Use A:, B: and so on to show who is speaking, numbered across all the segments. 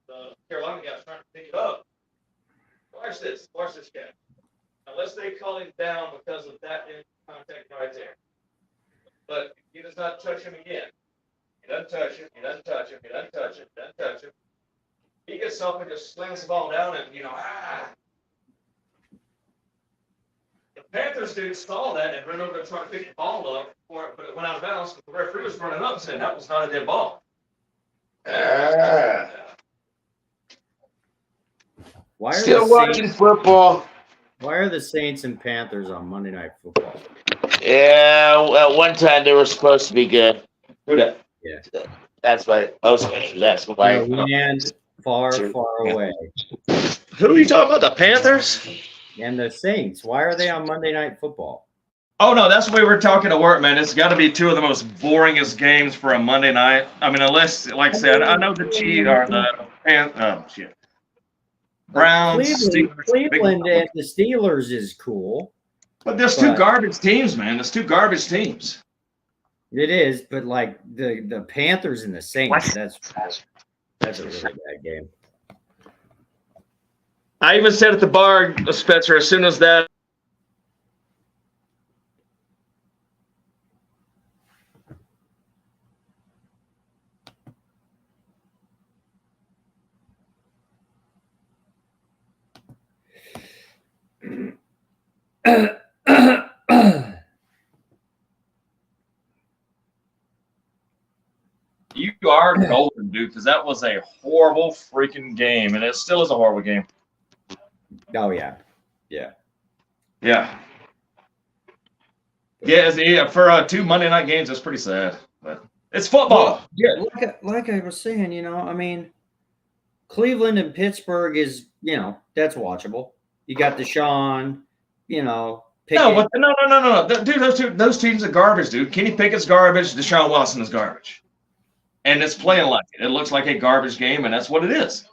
A: the Carolina guy's trying to pick it up. Watch this guy. Unless they call him down because of that in contact right there. But he does not touch him again. He doesn't touch him. He doesn't touch him. He doesn't touch him. He doesn't touch him. He gets up and just slings the ball down and, The Panthers dude saw that and ran over to try to pick the ball up before it, but it went out of bounds. The referee was running up and said that was not a dead ball.
B: Why are
C: Still watching football.
B: Why are the Saints and Panthers on Monday Night Football?
C: Yeah, at one time they were supposed to be good.
A: Who that?
B: Yeah.
C: That's why I was asking why.
B: And far away.
A: Who are you talking about? The Panthers?
B: And the Saints. Why are they on Monday Night Football?
A: Oh, no, that's the way we're talking to work, man. It's got to be two of the most boringest games for a Monday night. I mean, unless, like I said, I know the Chiefs are the Browns,
B: Cleveland and the Steelers is cool.
A: But there's two garbage teams, man. There's two garbage teams.
B: It is, but like the Panthers and the Saints, that's a really bad game.
A: I even said at the bar, Spencer, as soon as that. You are golden, dude, because that was a horrible freaking game, and it still is a horrible game.
B: Oh, yeah.
A: For 2 Monday night games, that's pretty sad. But it's football.
B: Yeah, like I was saying, I mean, Cleveland and Pittsburgh is, that's watchable. You got Deshaun, Pickett.
A: No. Dude, those teams are garbage, dude. Kenny Pickett's garbage. Deshaun Watson is garbage. And it's playing like it. It looks like a garbage game, and that's what it is.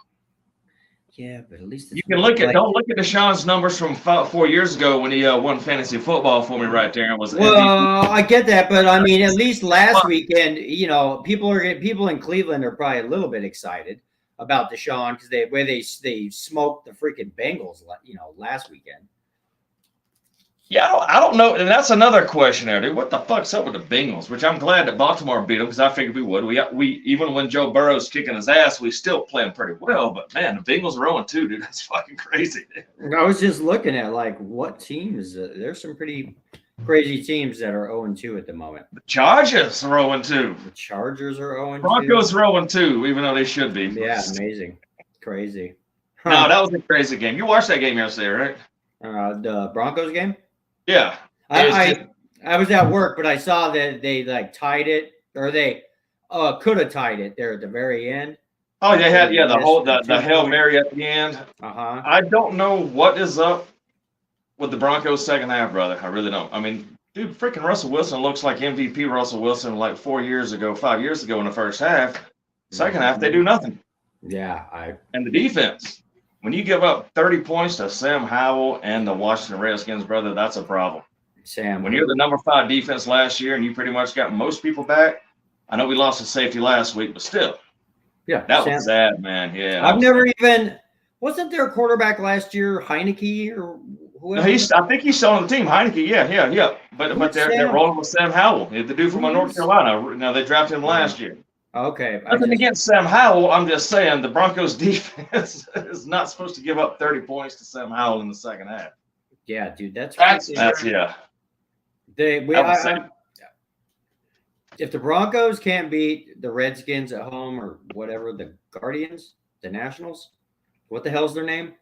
B: Yeah, but at least
A: you can don't look at Deshaun's numbers from 4 years ago when he won fantasy football for me right there. And was
B: I get that, but I mean, at least last weekend, people in Cleveland are probably a little bit excited about Deshaun because they smoked the freaking Bengals, last weekend.
A: Yeah, I don't know, and that's another question there, dude. What the fuck's up with the Bengals? Which I'm glad that Baltimore beat them because I figured we would. We even when Joe Burrow's kicking his ass, we still playing pretty well. But man, the Bengals are 0-2, dude. That's fucking crazy.
B: I was just looking at what teams. There's some pretty crazy teams that are 0-2 at the moment.
A: The Chargers are 0-2.
B: The Chargers are 0-2.
A: Broncos are 0-2, even though they should be.
B: Yeah, amazing, crazy.
A: Huh. No, that was a crazy game. You watched that game yesterday,
B: right? The Broncos game.
A: Yeah,
B: I was at work, but I saw that they tied it, or they could have tied it there at the very end.
A: Oh, they had the Hail Mary at the end. I don't know what is up with the Broncos second half, brother. I really don't. I mean, dude, freaking Russell Wilson looks like MVP Russell Wilson like 5 years ago in the first half. Second half, they do nothing.
B: Yeah,
A: and the defense. When you give up 30 points to Sam Howell and the Washington Redskins, brother, that's a problem. When you're the number 5 defense last year and you pretty much got most people back, I know we lost a safety last week, but still.
B: Yeah.
A: That was sad, man. Yeah.
B: Wasn't there a quarterback last year, Heineke or whoever?
A: I think he's still on the team, Heineke. Yeah. But they're rolling with Sam Howell, the dude from North Carolina. Now, they drafted him last year.
B: Okay.
A: Nothing against Sam Howell. I'm just saying the Broncos defense is not supposed to give up 30 points to Sam Howell in the second half.
B: Yeah, dude, that's
A: yeah.
B: If the Broncos can't beat the Redskins at home or whatever, the Guardians, the Nationals, what the hell's their name?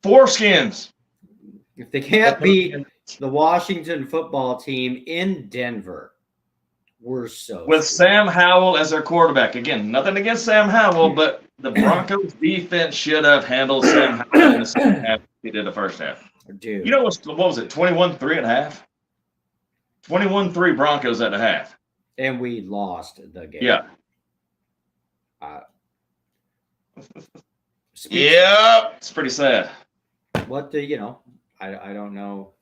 A: Foreskins.
B: If they can't beat the Washington football team in Denver, we're so
A: with Sam Howell as their quarterback. Again, nothing against Sam Howell, but the Broncos defense should have handled Sam Howell in the second half. He did the first half.
B: Dude.
A: You know what was it? 21-3 at half. 21-3 Broncos at the half.
B: And we lost the game.
A: Yeah. It's pretty sad.
B: I don't know.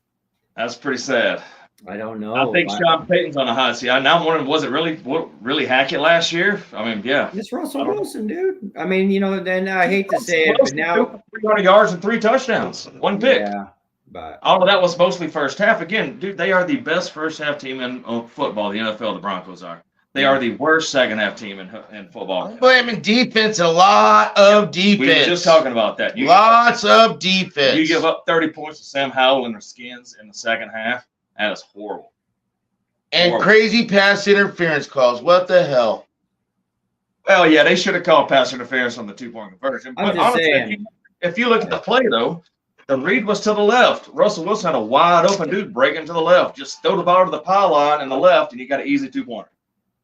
A: That's pretty sad.
B: I don't know.
A: I think Sean Payton's on a hot seat. Now I'm wondering, was it really Hackett last year? I mean, yeah.
B: It's Russell Wilson, dude. I mean, then I hate to say it, but now
A: 300 yards and 3 touchdowns, 1 pick.
B: Yeah, but
A: all of that was mostly first half. Again, dude, they are the best first half team in football. The NFL, the Broncos are. They are the worst second half team in football.
D: I'm blaming defense. A lot of defense.
A: We were just talking about that.
D: Lots of defense.
A: You give up 30 points to Sam Howell and their skins in the second half. That is horrible.
D: And crazy pass interference calls. What the hell?
A: Well, yeah, they should have called pass interference on the 2-point conversion. But honestly, if you look at the play, though, the read was to the left. Russell Wilson had a wide open dude breaking to the left. Just throw the ball to the pylon in the left, and you got an easy 2-pointer.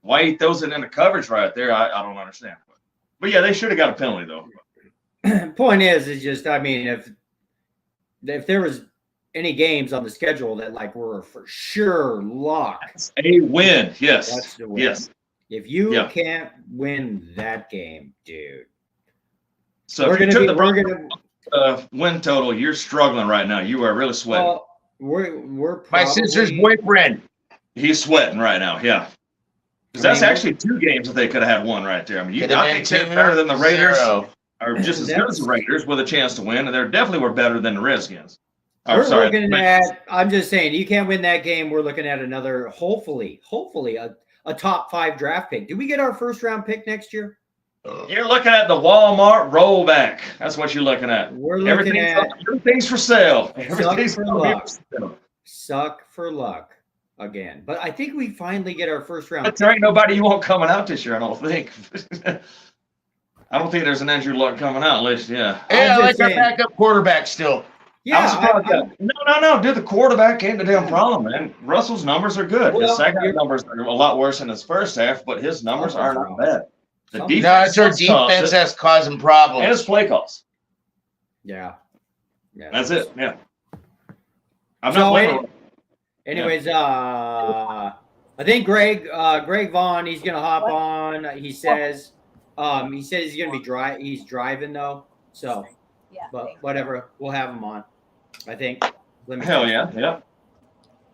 A: Why he throws it into coverage right there, I don't understand. But yeah, they should have got a penalty, though.
B: Point is just, I mean, if there was any games on the schedule that like were for sure lock,
A: a win, yes,
B: that's the win.
A: Yes.
B: If you can't win that game, dude.
A: So if you took the win total, you're struggling right now. You are really sweating.
B: Well, we're probably,
D: my sister's boyfriend.
A: He's sweating right now. Yeah. Because that's actually 2 games that they could have had won right there. I mean, I think they're better than the Raiders, or just as good as the Raiders with a chance to win, and they definitely were better than the Redskins.
B: I'm just saying, you can't win that game. We're looking at another, hopefully, a top 5 draft pick. Do we get our first round pick next year?
A: You're looking at the Walmart rollback. That's what you're looking at.
B: We're looking
A: everything's for sale. Everything's
B: for luck. Suck for luck. Again, but I think we finally get our first round.
A: But there ain't nobody you want coming out this year, I don't think. I don't think there's an Andrew Luck coming out, at least, yeah.
D: Yeah, I like our backup quarterback still.
B: Yeah,
A: No, dude, the quarterback ain't the damn problem, man. Russell's numbers are good. His second half numbers are a lot worse than his first half, but his numbers are not bad. The defense,
D: no, it's our defense that's causing problems.
A: And his play calls.
B: Yeah.
A: That's it. Yeah. I'm not blaming.
B: Anyways, I think Greg Vaughn, he's gonna hop on. He says he's gonna be he's driving though. So but whatever, we'll have him on. I think.
C: Hell yeah, yeah.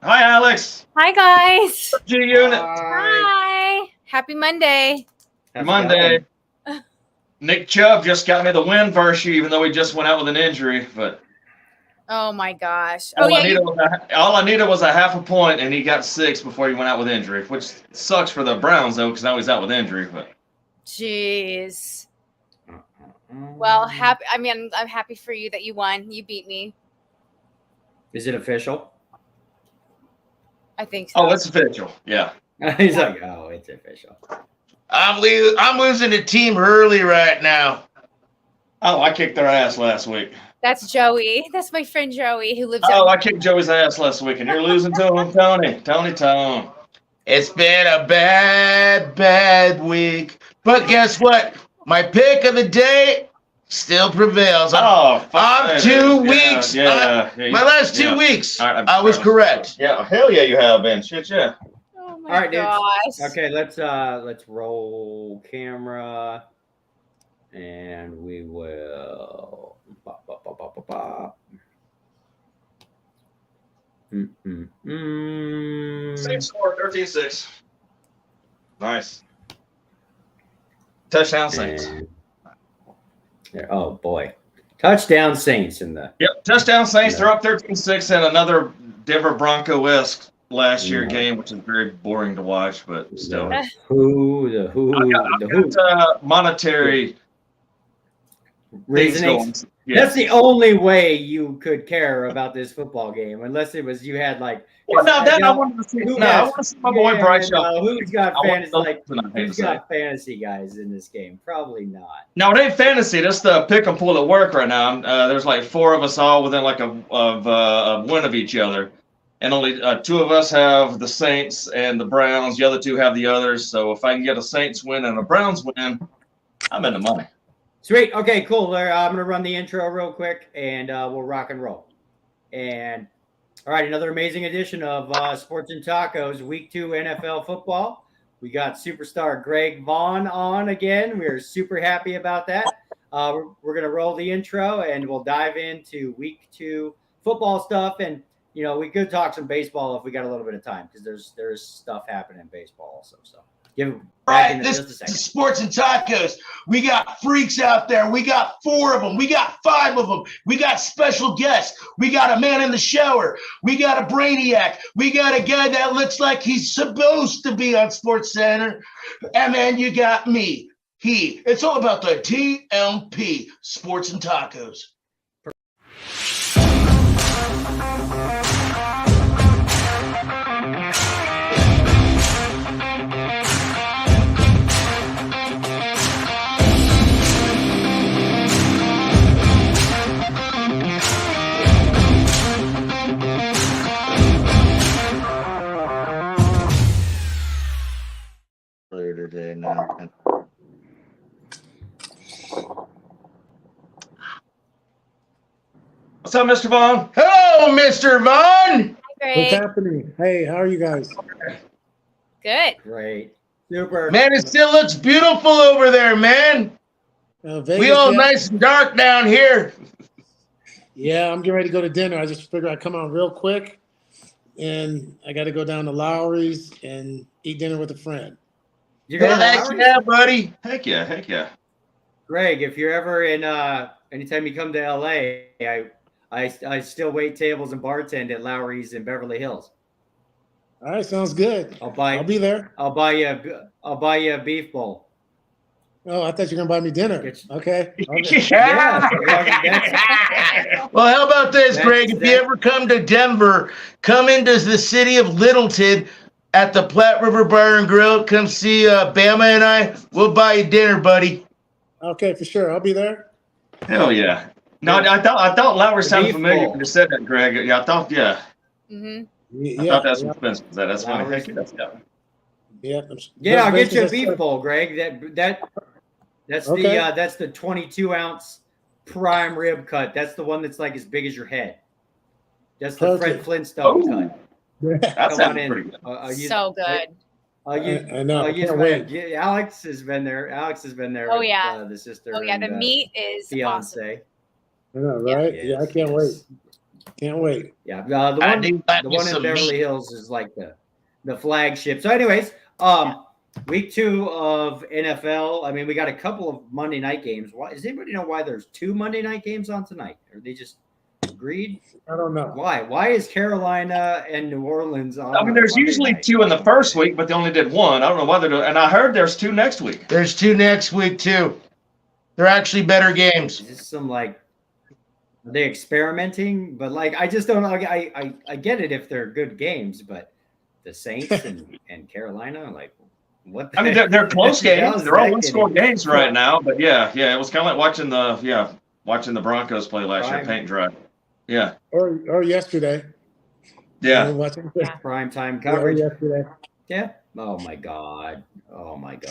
A: Hi, Alex.
E: Hi, guys.
A: G Unit.
E: Hi. Happy Monday.
A: Happy Monday. Nick Chubb just got me the win versus you, even though he just went out with an injury. But
E: oh my gosh!
A: All I needed was a half a point, and he got 6 before he went out with injury, which sucks for the Browns though, because now he's out with injury. But
E: jeez. Well, I'm happy for you that you won. You beat me.
B: Is it official?
E: I think so.
A: Oh, it's official. Yeah.
B: He's like, oh, it's official.
D: I'm losing the team early right now.
A: Oh, I kicked their ass last week.
E: That's Joey. That's my friend Joey who lives.
A: I kicked Joey's ass last week, and you're losing to him, Tony.
D: It's been a bad week, but guess what? My pick of the day still prevails. I'm 2 weeks. My last 2 weeks, I was correct.
A: Yeah, hell yeah, you have been. Shit, yeah.
E: Oh my
B: All right,
E: gosh.
B: Dude. Okay, let's roll camera, and we will.
A: Same score, 13-6. Nice. Touchdown Saints.
B: Oh boy, touchdown Saints in the.
A: Yep, touchdown Saints. They're up 13-6 and another Denver Bronco-esque last year game, which is very boring to watch, but still.
B: The
A: monetary
B: reasonings. Yeah. That's the only way you could care about this football game, unless it was you had like.
A: Well, I wanted to see. I want to see my boy Bryce Young.
B: Who's got fantasy? Who's got fantasy guys in this game? Probably not.
A: No, it ain't fantasy. That's the pick and pull at work right now. There's like 4 of us all within like a win of each other, and only 2 of us have the Saints and the Browns. The other 2 have the others. So if I can get a Saints win and a Browns win, I'm in the money.
B: Sweet. Okay, cool. I'm going to run the intro real quick, and we'll rock and roll. And, all right, another amazing edition of Sports and Tacos, Week 2 NFL football. We got superstar Greg Vaughn on again. We're super happy about that. We're going to roll the intro, and we'll dive into Week 2 football stuff. And we could talk some baseball if we got a little bit of time because there's stuff happening in baseball also. So give it back in
D: This
B: just a
D: is
B: second.
D: Sports and Tacos. We got freaks out there. We got 4 of them. We got 5 of them. We got special guests. We got a man in the shower. We got a brainiac. We got a guy that looks like he's supposed to be on Sports Center. And then you got me. It's all about the TMP, Sports and Tacos.
C: Earlier today, now.
A: What's up, Mr. Vaughn?
D: Hello, Mr. Vaughn.
F: What's
E: Great.
F: happening? Hey, how are you guys?
E: Good.
B: Great. Super.
D: Man, it still looks beautiful over there, man.
F: Vegas,
D: We all
F: yeah.
D: nice and dark down here.
F: Yeah, I'm getting ready to go to dinner. I just figured I'd come out real quick, and I got to go down to Lowry's and eat dinner with a friend.
B: You're going to
D: Heck
B: Lowry's?
D: yeah, buddy.
A: Heck yeah.
B: Greg, if you're ever in, anytime you come to LA, I still wait tables and bartend at Lowry's in Beverly Hills.
F: All right, sounds good.
B: I'll
F: I'll be there.
B: buy you a beef bowl.
F: Oh, I thought you were gonna buy me dinner.
B: Get you-
F: Okay.
B: Yeah.
D: Well, how about this, Greg? If you
B: That's-
D: ever come to Denver, come into the city of Littleton at the Platte River Bar and Grill. Come see Bama and I. We'll buy you dinner, buddy.
F: Okay, for sure. I'll be there.
A: Hell yeah. No, I thought Lowry sounded
B: Beef
A: familiar
B: bowl.
A: when you said that, Greg. Yeah, I thought I
F: Yeah,
A: thought that's
F: yeah,
A: what Spence was. That's funny.
B: Lowry's.
A: Heck yeah.
F: yeah.
B: Yeah, I'll get you a
F: That's-
B: beef bowl, Greg. That's
F: Okay.
B: that's the 22-ounce prime rib cut. That's the one that's like as big as your head. That's the Fred
F: Perfect.
B: Flintstone
A: Oh.
B: cut.
A: That
B: Come on
A: sounds
B: in.
A: pretty good.
E: So good.
F: I know. I can't wait.
B: Alex has been there.
E: Oh,
B: with,
E: yeah.
B: the sister.
E: Oh yeah, the
B: and,
E: meat is awesome.
B: fiance.
F: I know, right? Yeah, I can't wait. Can't wait.
B: Yeah,
D: I
B: the
D: do like
B: one
D: me
B: in
D: some
B: Beverly
D: meat.
B: Hills is like the flagship. So, anyways, week 2 of NFL. I mean, we got a couple of Monday night games. Why does anybody know why there's 2 Monday night games on tonight? Or they just agreed?
F: I don't know.
B: Why? Why is Carolina and New Orleans on?
A: I mean, there's
B: Monday
A: usually
B: night?
A: 2 in the first week, but they only did 1. I don't know why they're doing. And I heard there's 2 next week.
D: There's 2 next week, too. They're actually better games.
B: Is this some like? Are they experimenting? But like, I just don't know. I get it if they're good games, but the Saints and Carolina, like, what?
A: I mean, they're close
B: the hell
A: games.
B: is
A: They're all
B: that
A: one-score
B: getting?
A: games right now. But yeah, it was kind of like watching the Broncos play last year,
B: Prime.
A: paint dry. Yeah,
F: Or yesterday.
A: yeah.
F: Watching
B: Prime time
F: or
B: coverage.
F: yesterday.
B: Yeah. Oh my god. All right.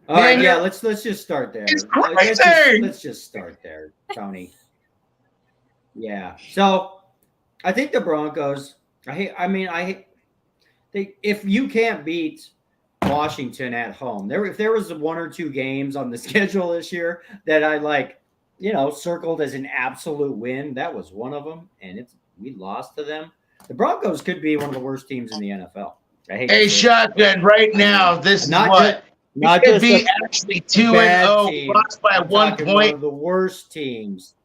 D: Man,
B: Yeah. Let's just start there.
D: It's
B: Let's
D: crazy.
B: just start there, Tony. Yeah. So I think the Broncos. If you can't beat Washington at home, if there was 1 or 2 games on the schedule this year that I circled as an absolute win, that was one of them, and we lost to them. The Broncos could be one of the worst teams in the NFL. I hate to
D: Hey,
B: say it.
D: shotgun, right now, this is
B: Not
D: what?
B: Not
D: We could
B: just
D: be
B: a
D: actually
B: bad
D: 2-0,
B: team.
D: lost by
B: I'm
D: 1
B: talking one
D: point,
B: of the worst teams.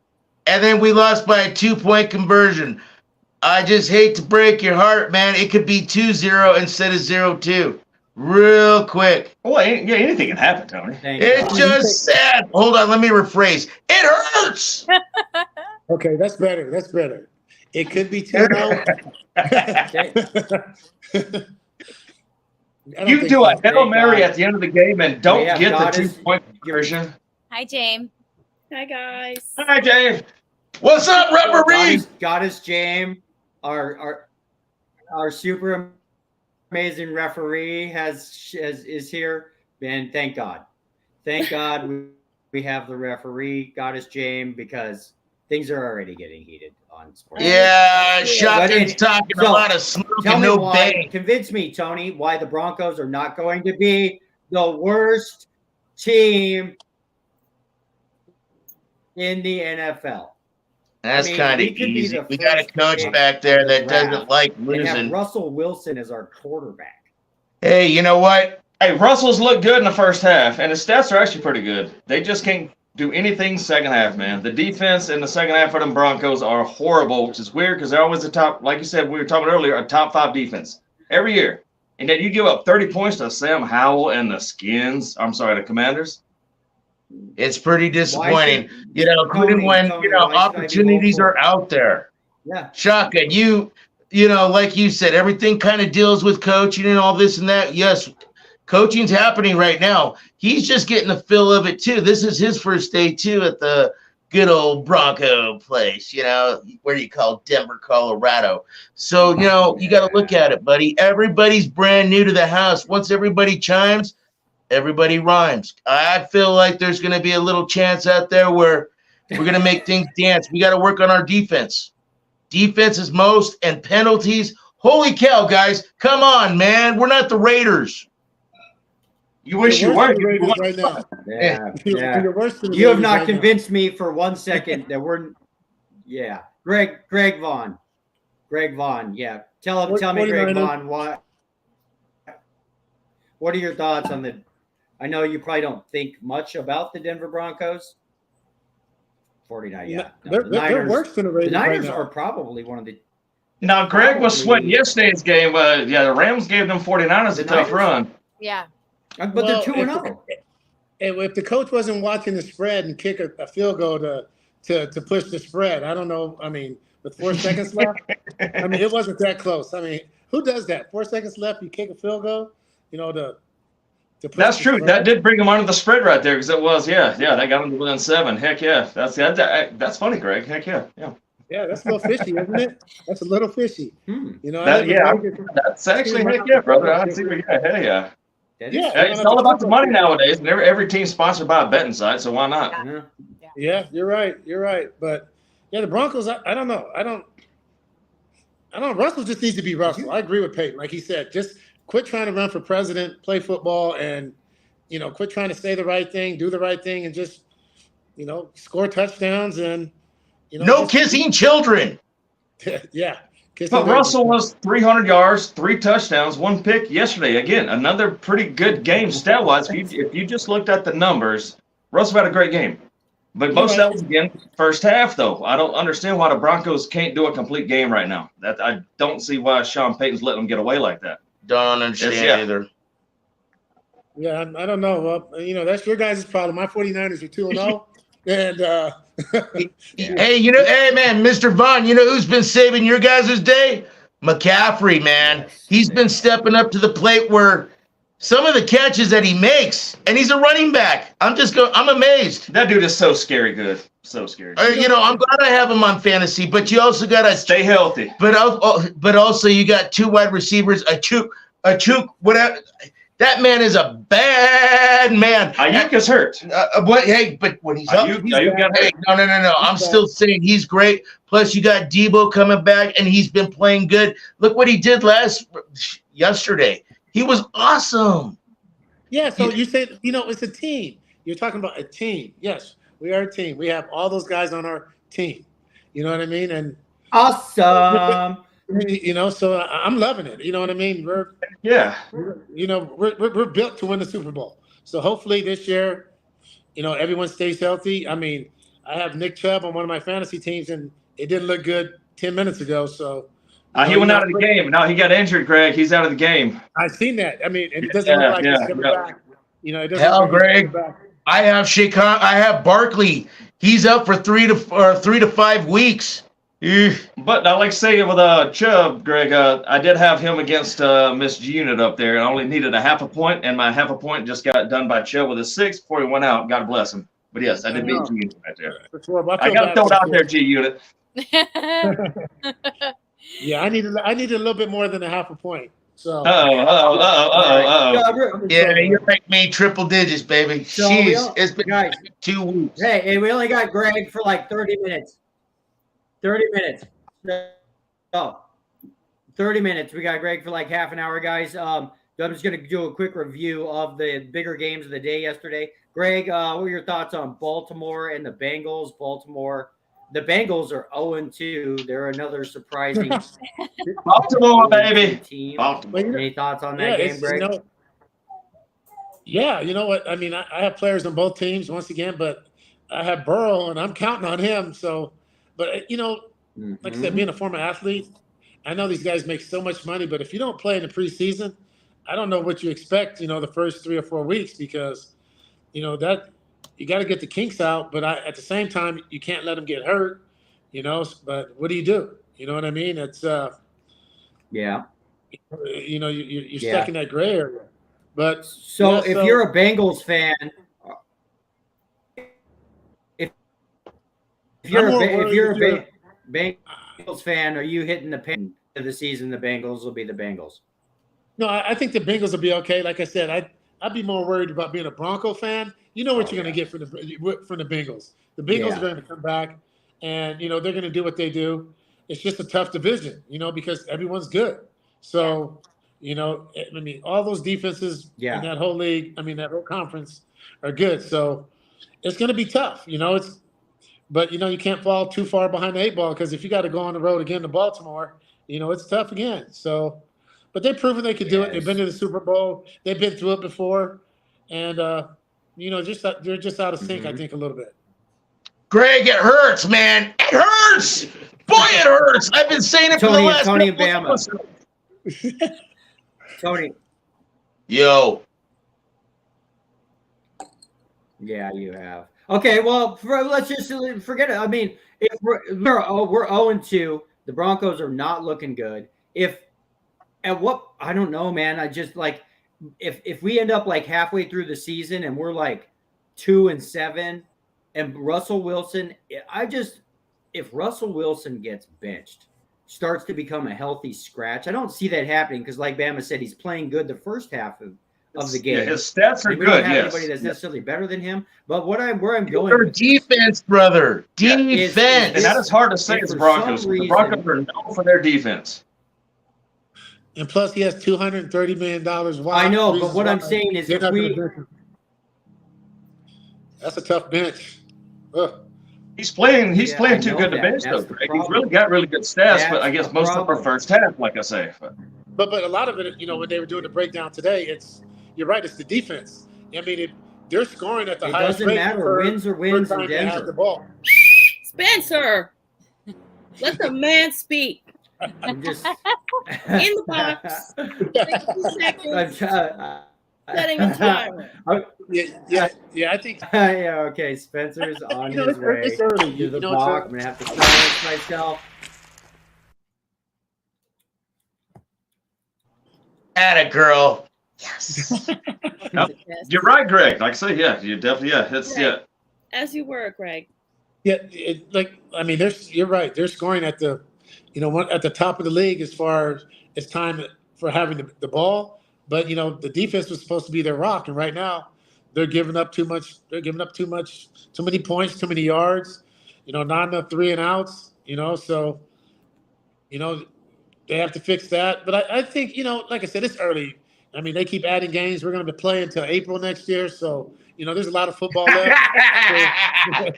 D: and then we lost by a 2-point conversion. I just hate to break your heart, man. It could be 2-0 instead of 0-2. Real quick.
A: Well, yeah, anything can happen, Tony.
B: Thank
D: It's
B: God.
D: just sad. Hold on, let me rephrase. It hurts.
F: Okay, that's better. That's better. It could be 2-0.
B: Okay.
A: You do a Hail Mary at the end of the game and don't
B: Yeah,
A: get
B: God
A: the
B: is-
A: 2-point conversion.
E: Hi, James.
G: Hi guys.
A: Hi, Dave.
D: What's up, referee?
B: Goddess James, our super amazing referee is here, and thank God we have the referee, Goddess James, because things are already getting heated on sports.
D: Yeah, Shotgun's talking a
B: so,
D: lot of smoke
B: Tell
D: and
B: me
D: no
B: why.
D: bang.
B: Convince me, Tony, why the Broncos are not going to be the worst team in the NFL.
D: That's kind
B: we
D: of
B: could be
D: easy.
B: the
D: We got a
B: first
D: coach
B: pick
D: back
B: of
D: there
B: the
D: that doesn't
B: draft
D: like
B: and have
D: losing.
B: Russell Wilson as our quarterback.
D: Hey, you know what?
A: Hey, Russell's looked good in the first half, and his stats are actually pretty good. They just can't do anything second half, man. The defense in the second half for them Broncos are horrible, which is weird because they're always the top, like you said, we were talking earlier, a top 5 defense every year. And then you give up 30 points to Sam Howell and the Commanders.
D: It's pretty disappointing. You know,
B: Tony,
D: when
B: why should I be
D: opportunities
B: hopeful?
D: are out there.
B: Yeah.
D: Chuck, and you know, like you said, everything kind of deals with coaching and all this and that. Yes, coaching's happening right now. He's just getting the feel of it too. This is his first day too at the good old Bronco place, you know, where you call Denver, Colorado. So, you know, you got to look at it, buddy. Everybody's brand new to the house. Once everybody chimes, everybody rhymes. I feel like there's going to be a little chance out there where we're going to make things dance. We got to work on our defense. Defense is most, and penalties. Holy cow, guys. Come on, man. We're not the Raiders.
A: You wish you
F: You're worse
A: were.
F: than the Raiders right now.
B: Yeah.
F: You're worse than the
B: You have
F: Raiders
B: not
F: right now.
B: convinced me for 1 second that we're. Yeah. Greg Vaughn. Greg Vaughn. Yeah. Tell me, Greg
F: 49ers.
B: Vaughn, what are your thoughts on the. I know you probably don't think much about the Denver Broncos. 49, yeah. No,
F: They're worse than the
B: the
F: Raiders right
B: Niners
F: now.
B: are probably one of the.
A: Now, Greg was sweating yesterday's game. The Rams gave them 49ers a tough run.
E: Yeah.
B: But
F: Well,
B: they're 2-0.
F: If the coach wasn't watching the spread and kick a field goal to push the spread, I don't know. I mean, with 4 seconds left, I mean, it wasn't that close. I mean, who does that? 4 seconds left, you kick a field goal, you know, to push
A: That's
F: the
A: true.
F: spread?
A: That did bring them under the spread right there because it was, that got them to within 7. Heck yeah. That's funny, Greg. Heck yeah. Yeah.
F: Yeah, that's a little fishy, isn't it? That's a little fishy. You know,
A: That's actually, heck yeah, brother. I see what, hell yeah.
F: Yeah,
A: It's all about the money nowadays, and every team's sponsored by a betting site, so why not?
B: Yeah.
F: Yeah, you're right. But yeah, the Broncos, I don't know. I don't know. Russell just needs to be Russell. I agree with Peyton. Like he said, just quit trying to run for president, play football, and, you know, quit trying to say the right thing, do the right thing, and just, you know, score touchdowns and, you know.
D: No kissing children.
F: Yeah.
A: But Russell was 300 yards, 3 touchdowns, 1 pick yesterday. Again, another pretty good game stat-wise. If you just looked at the numbers, Russell had a great game. But most of that was, again, first half, though. I don't understand why the Broncos can't do a complete game right now. That I don't see why Sean Payton's letting them get away like that.
D: Don't understand either.
F: Yeah, I don't know. Well, you know, that's your guys' problem. My 49ers are 2-0. And
D: hey man, Mr. Vaughn, you know who's been saving your guys' day? McCaffrey, man.
B: Yes,
D: He's been stepping up to the plate where some of the catches that he makes, and he's a running back. I'm amazed.
A: That dude is so scary good. So scary.
D: You know, I'm glad I have him on fantasy, but you also got to
A: Stay healthy.
D: But also you got 2 wide receivers, a Chuk, whatever. That man is a bad man.
A: Ayuk is hurt.
D: But when he's up,
A: Ayuk got hurt.
D: No. I'm still saying he's great. Plus, you got Debo coming back, and he's been playing good. Look what he did yesterday. He was awesome.
F: yeah, so you say, you know, it's a team. You're talking about a team. Yes, we are a team. We have all those guys on our team. You know what I mean? And
B: awesome.
F: you know, so I'm loving it. You know what I mean? We're built to win the Super Bowl. So hopefully this year, you know, everyone stays healthy. I mean, I have Nick Chubb on one of my fantasy teams, and it didn't look good 10 minutes ago. So
A: he went out of the game. No, he got injured, Greg. He's out of the game.
F: I've seen that. I mean, it doesn't look like he's coming back. You know, it doesn't
D: Hell,
F: look like he's
D: Greg.
F: coming back.
D: I have Barkley. He's up for 3 to 5 weeks.
A: But I like to say with Chubb, Greg, I did have him against Miss G Unit up there, and I only needed a half a point, and my half a point just got done by Chubb with a 6 before he went out. God bless him. But yes, I did beat G Unit right there. I got to throw it out there, G Unit.
F: Yeah, I needed a little bit more than a half a point. So.
D: Yeah, you're like me, triple digits, baby.
B: So
D: Jeez, it's been
B: guys,
D: 2 weeks.
B: Hey, we only got Greg for like 30 minutes. 30 minutes. So, 30 minutes. We got Greg for like half an hour, guys. I'm just going to do a quick review of the bigger games of the day yesterday. Greg, what were your thoughts on Baltimore and the Bengals? Baltimore the Bengals are 0-2. They're another surprising
G: Baltimore, baby.
B: team.
G: Baltimore.
B: Any thoughts on that game, Greg?
F: Yeah, you know what? I mean, I have players on both teams once again, but I have Burrow, and I'm counting on him. So, but you know, like I said, being a former athlete, I know these guys make so much money, but if you don't play in the preseason, I don't know what you expect. You know, the first 3 or 4 weeks, because you know that you got to get the kinks out, but at the same time, you can't let them get hurt. You know, but what do? You know what I mean? It's
B: Yeah.
F: you know, you're stuck in that gray area. But
B: so if you're a Bengals fan, if you're a Bengals fan, are you hitting the pen of the season? The Bengals will be the Bengals.
F: No, I think the Bengals will be okay. Like I said, I'd be more worried about being a Bronco fan. You know what you're going to get from the Bengals. The Bengals are going to come back, and you know they're going to do what they do. It's just a tough division, you know, because everyone's good. So. You know, I mean, all those defenses in that whole league, I mean, that whole conference are good. So it's going to be tough, you know. But you know, you can't fall too far behind the 8 ball, because if you got to go on the road again to Baltimore, you know, it's tough again. So, but they've proven they could do it. They've been to the Super Bowl. They've been through it before, and you know, they're just out of sync, I think, a little bit.
D: Greg, it hurts, man. It hurts. Boy, it hurts. I've been saying it for the last
B: Tony and Bama. Tony.
D: Yo.
B: Yeah, you have. Okay, well, let's just forget it. I mean, if we're 0-2, the Broncos are not looking good. I don't know, man. I just like if we end up like halfway through the season and we're like 2-7, and Russell Wilson, if Russell Wilson gets benched, starts to become a healthy scratch. I don't see that happening because, like Bama said, he's playing good the first half of the game.
G: Yeah, his stats are
B: we
G: good.
B: Don't have anybody that's necessarily better than him. But where I'm going,
D: Their defense, brother, defense,
G: and that is hard to say as Broncos. The Broncos are known for their defense.
F: And plus, he has $230 million.
B: I know, but what I'm saying is,
F: that's a tough bench. Ugh.
G: He's playing too good to bench, though, Greg. He's really got really good stats, but I guess most of them are first half, like I say.
F: But a lot of it, you know, when they were doing the breakdown today, you're right, it's the defense. I mean, they're scoring at the highest rate.
B: It doesn't matter. Wins or wins in
F: Denver. The ball.
H: Spencer, let the man speak.
B: I'm just
H: in the box. 60 seconds. Setting a timer.
F: Yeah, I think.
B: Yeah, okay. Spencer's on his way to the box. I'm gonna have to silence myself.
D: Atta girl.
H: Yes.
G: You're right, Greg. Like I say, yeah, you definitely,
H: As you were, Greg.
F: Yeah, you're right. They're scoring at the, you know, at the top of the league as far as time for having the ball. But you know, the defense was supposed to be their rock, and right now they're giving up too much. They're giving up too many points, too many yards. You know, not enough 3 and outs. You know, so you know they have to fix that. But I think, you know, like I said, it's early. I mean, they keep adding games. We're going to be playing until April next year, so you know, there's a lot of football left.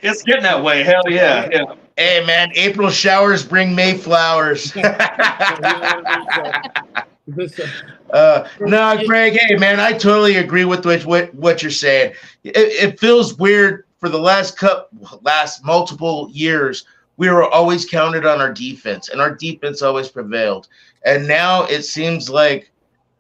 G: It's getting that way. Hell yeah.
D: Hey man, April showers bring May flowers. No, Greg. Hey, man, I totally agree with what you're saying. It feels weird for the last multiple years. We were always counted on our defense, and our defense always prevailed. And now it seems like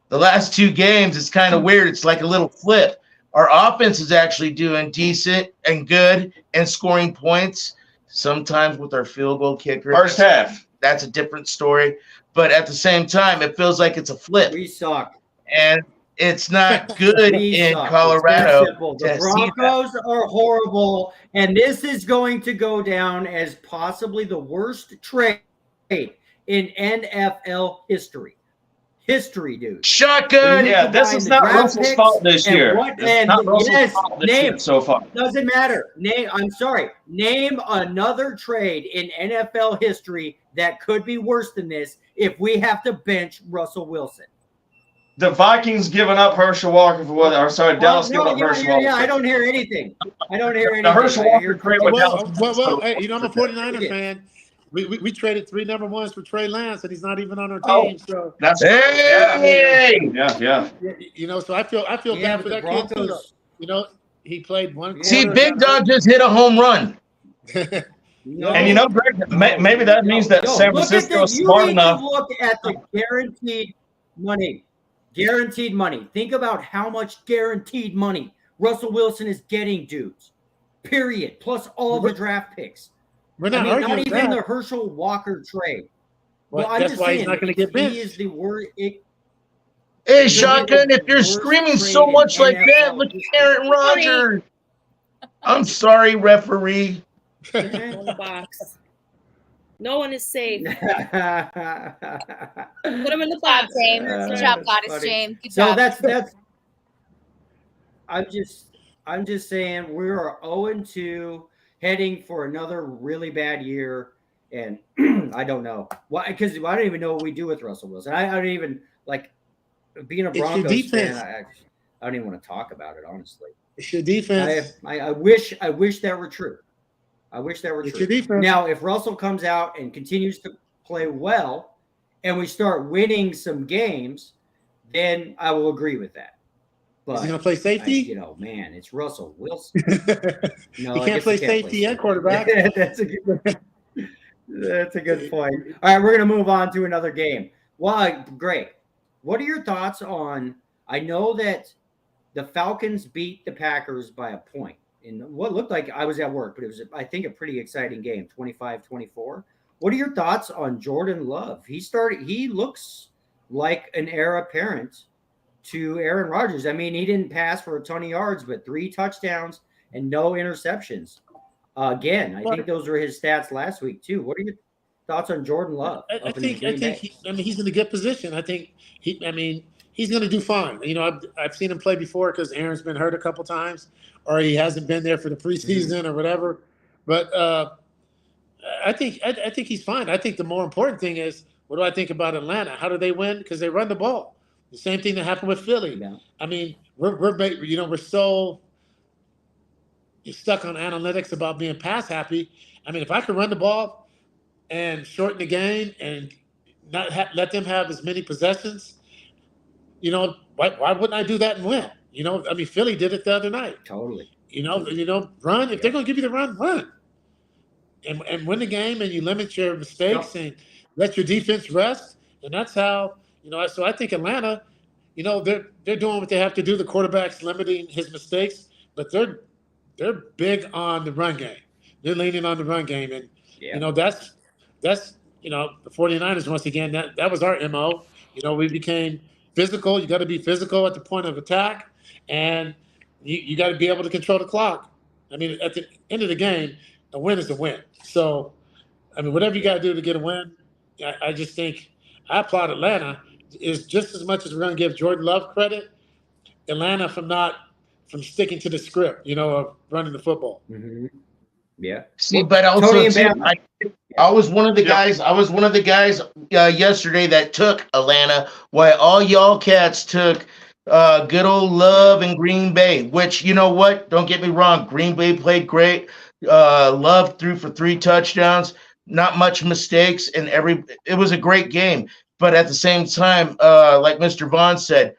D: the last 2 games, it's kind of weird. It's like a little flip. Our offense is actually doing decent and good and scoring points. Sometimes with our field goal kicker,
G: first half,
D: that's a different story. But at the same time, it feels like it's a flip.
B: We suck.
D: And it's not good in Colorado.
B: The Broncos are horrible, and this is going to go down as possibly the worst trade in NFL history. History, dude.
D: Shotgun.
G: Yeah, this is not Russell's fault this year. It's not Russell's fault this year so far.
B: Doesn't matter. I'm sorry. Name another trade in NFL history that could be worse than this if we have to bench Russell Wilson.
G: the Vikings giving up Herschel Walker for what? Or sorry, Dallas giving up Herschel Walker.
B: Yeah, I don't hear anything.
G: Now, Herschel Walker trade with Dallas.
F: Well, hey, you know, I'm a 49er fan. We traded 3 number 1s for Trey Lance, and he's not even on our team. So
G: That's
D: Hey!
G: yeah.
F: you know, so I feel bad for that kid too. Though. You know, he played one.
D: See, Big Dog just hit a home run.
B: No.
G: And you know, Greg, maybe that means that San Francisco is smart enough.
B: Look at the guaranteed money. Guaranteed money. Think about how much guaranteed money Russell Wilson is getting, dudes. Period. Plus all the draft picks.
F: We're not arguing
B: not even
F: that.
B: the Herschel Walker trade.
F: Well,
B: I'm
F: that's
B: just
F: why
B: saying,
F: he's not going to get benched.
B: He is the word.
D: Hey, Shotgun, if you're screaming so much like that, look at Aaron Rodgers. I'm sorry, referee.
H: On the box. No one is safe. Put him in the
E: Good job,
H: box.
E: James. Good job, Goddess
B: funny.
E: James. Good
B: So
E: job.
B: that's. I'm just saying we are 0-2, heading for another really bad year, and I don't know why, because I don't even know what we do with Russell Wilson. I don't even like being a Broncos fan. I don't even want to talk about it, honestly.
F: It's your defense.
B: I wish that were true. I wish that were
F: It's
B: true.
F: your defense.
B: Now, if Russell comes out and continues to play well, and we start winning some games, then I will agree with that. But
F: Is he going to play safety?
B: Man, it's Russell Wilson. No,
F: he can't play safety and quarterback.
B: That's a good point. All right, we're going to move on to another game. Well, Greg, what are your thoughts on? I know that the Falcons beat the Packers by a point in what looked like, I was at work, but it was, I think, a pretty exciting game, 25-24. What are your thoughts on Jordan Love? He looks like an heir apparent to Aaron Rodgers. I mean, he didn't pass for a ton of yards, but 3 touchdowns and no interceptions. Again, I think those were his stats last week too. What are your thoughts on Jordan Love?
F: I think he's in a good position. I think he's going to do fine. You know, I've seen him play before because Aaron's been hurt a couple times, or he hasn't been there for the preseason or whatever. But I think he's fine. I think the more important thing is, what do I think about Atlanta? How do they win? Because they run the ball. The same thing that happened with Philly. Yeah. I mean, we're so stuck on analytics about being pass happy. I mean, if I could run the ball and shorten the game and not let them have as many possessions, you know, why wouldn't I do that and win? You know, I mean, Philly did it the other night.
B: Totally.
F: You know, run. If they're going to give you the run. And win the game, and you limit your mistakes and let your defense rest. And that's how, you know, so I think Atlanta, you know, they're doing what they have to do. The quarterback's limiting his mistakes, but they're big on the run game. They're leaning on the run game. And, you know, that's you know, the 49ers, once again, that was our MO. You know, we became physical. You got to be physical at the point of attack, and you got to be able to control the clock. I mean, at the end of the game, a win is a win. So, I mean, whatever you got to do to get a win, I just think I applaud Atlanta. Is just as much as we're going to give Jordan Love credit, Atlanta from sticking to the script, you know, of running the football.
B: Mm-hmm. Yeah.
D: See, but also too, I was one of the guys. I was one of the guys yesterday that took Atlanta, while all y'all cats took good old Love and Green Bay. Which, you know what? Don't get me wrong. Green Bay played great. Love threw for 3 touchdowns. Not much mistakes, and it was a great game. But at the same time, like Mr. Vaughn said,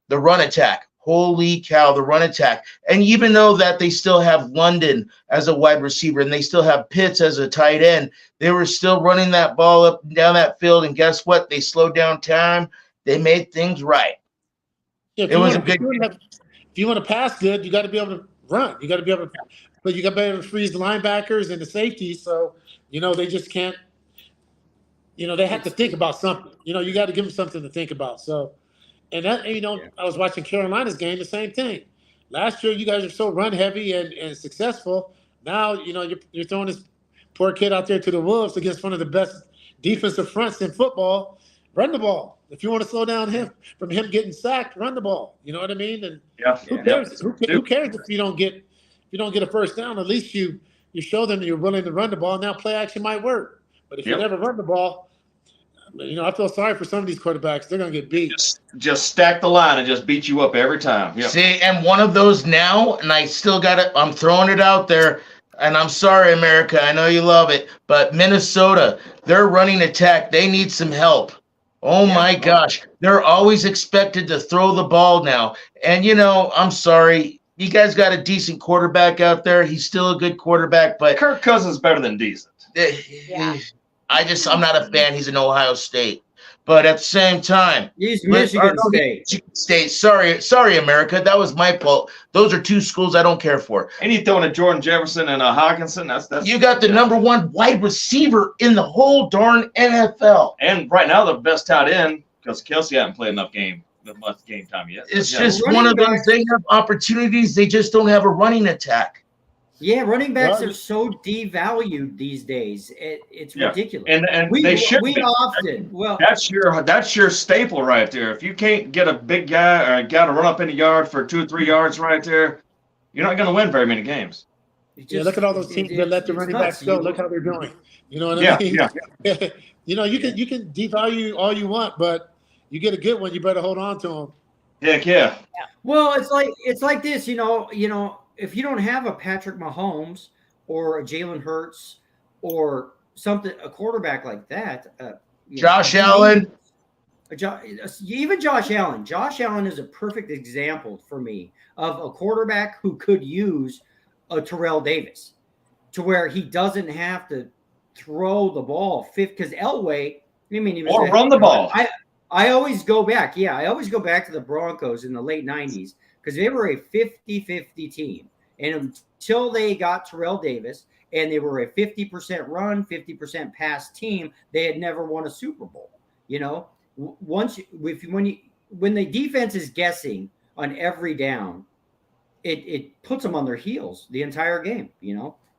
D: the run attack. Holy cow, the run attack. And even though that they still have London as a wide receiver and they still have Pitts as a tight end, they were still running that ball up and down that field. And guess what? They slowed down time. They made things right.
F: Yeah, it was a good game. If you want to pass good, you got to be able to run. You got to be able to, but you got to be able to freeze the linebackers and the safeties. So, you know, they just can't, you know, they have to think about something. You know, you got to give them something to think about. So, and that, you know, I was watching Carolina's game, the same thing. Last year, you guys are so run heavy and successful. Now, you know, you're throwing this poor kid out there to the wolves against one of the best defensive fronts in football. Run the ball. If you want to slow down him from him getting sacked, run the ball. You know what I mean? And who cares? Who cares if you don't get a first down? At least you show them you're willing to run the ball. Now play action might work. But if you never run the ball, I feel sorry for some of these quarterbacks. They're gonna get beat.
G: Just stack the line and just beat you up every time. Yep.
D: See, and one of those now, and I still got it. I'm throwing it out there, and I'm sorry, America. I know you love it, but Minnesota, their running attack, they need some help. Oh my gosh, they're always expected to throw the ball now. And I'm sorry, you guys got a decent quarterback out there. He's still a good quarterback, but
G: Kirk Cousins is better than decent.
E: Yeah.
D: I'm not a fan. He's in Ohio State. But at the same time,
B: He's Michigan State.
D: Michigan State. Sorry, America. That was my fault. Those are two schools I don't care for.
G: And you throwing a Jordan Jefferson and a Hawkinson. That's
D: You got the number one wide receiver in the whole darn NFL.
G: And right now the best tight end because Kelsey hasn't played enough game time yet.
D: It's just one of those. They have opportunities. They just don't have a running attack.
B: Yeah, running backs are so devalued these days. It's ridiculous.
G: And they should be.
B: Often. Well,
G: that's your staple right there. If you can't get a big guy or a guy to run up in the yard for 2 or 3 yards right there, you're not going to win very many games.
F: Look at all those teams that let the running backs go. Look how they're doing. You know what I mean?
G: Yeah.
F: You can devalue all you want, but you get a good one, you better hold on to them.
G: Heck yeah.
B: Well, it's like this. If you don't have a Patrick Mahomes or a Jalen Hurts or something, a quarterback like that,
D: Josh Allen.
B: Even Josh Allen. Josh Allen is a perfect example for me of a quarterback who could use a Terrell Davis to where he doesn't have to throw the ball because Elway, he was
G: run the ball.
B: I always go back. Yeah, I always go back to the Broncos in the late 90s because they were a 50-50 team. And until they got Terrell Davis and they were a 50% run, 50% pass team, they had never won a Super Bowl. When the defense is guessing on every down, it puts them on their heels the entire game.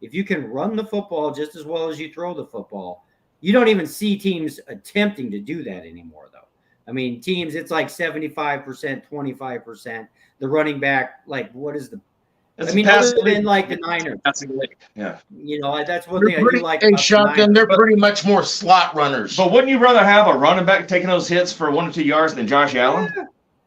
B: If you can run the football just as well as you throw the football, you don't even see teams attempting to do that anymore, though. Teams, it's like 75%, 25%. The running back, like, what is the? Other than like the Niners.
G: Yeah.
B: That's one thing I do like.
D: Hey, Shotgun, they're pretty much more slot runners.
G: But wouldn't you rather have a running back taking those hits for 1 or 2 yards than Josh Allen?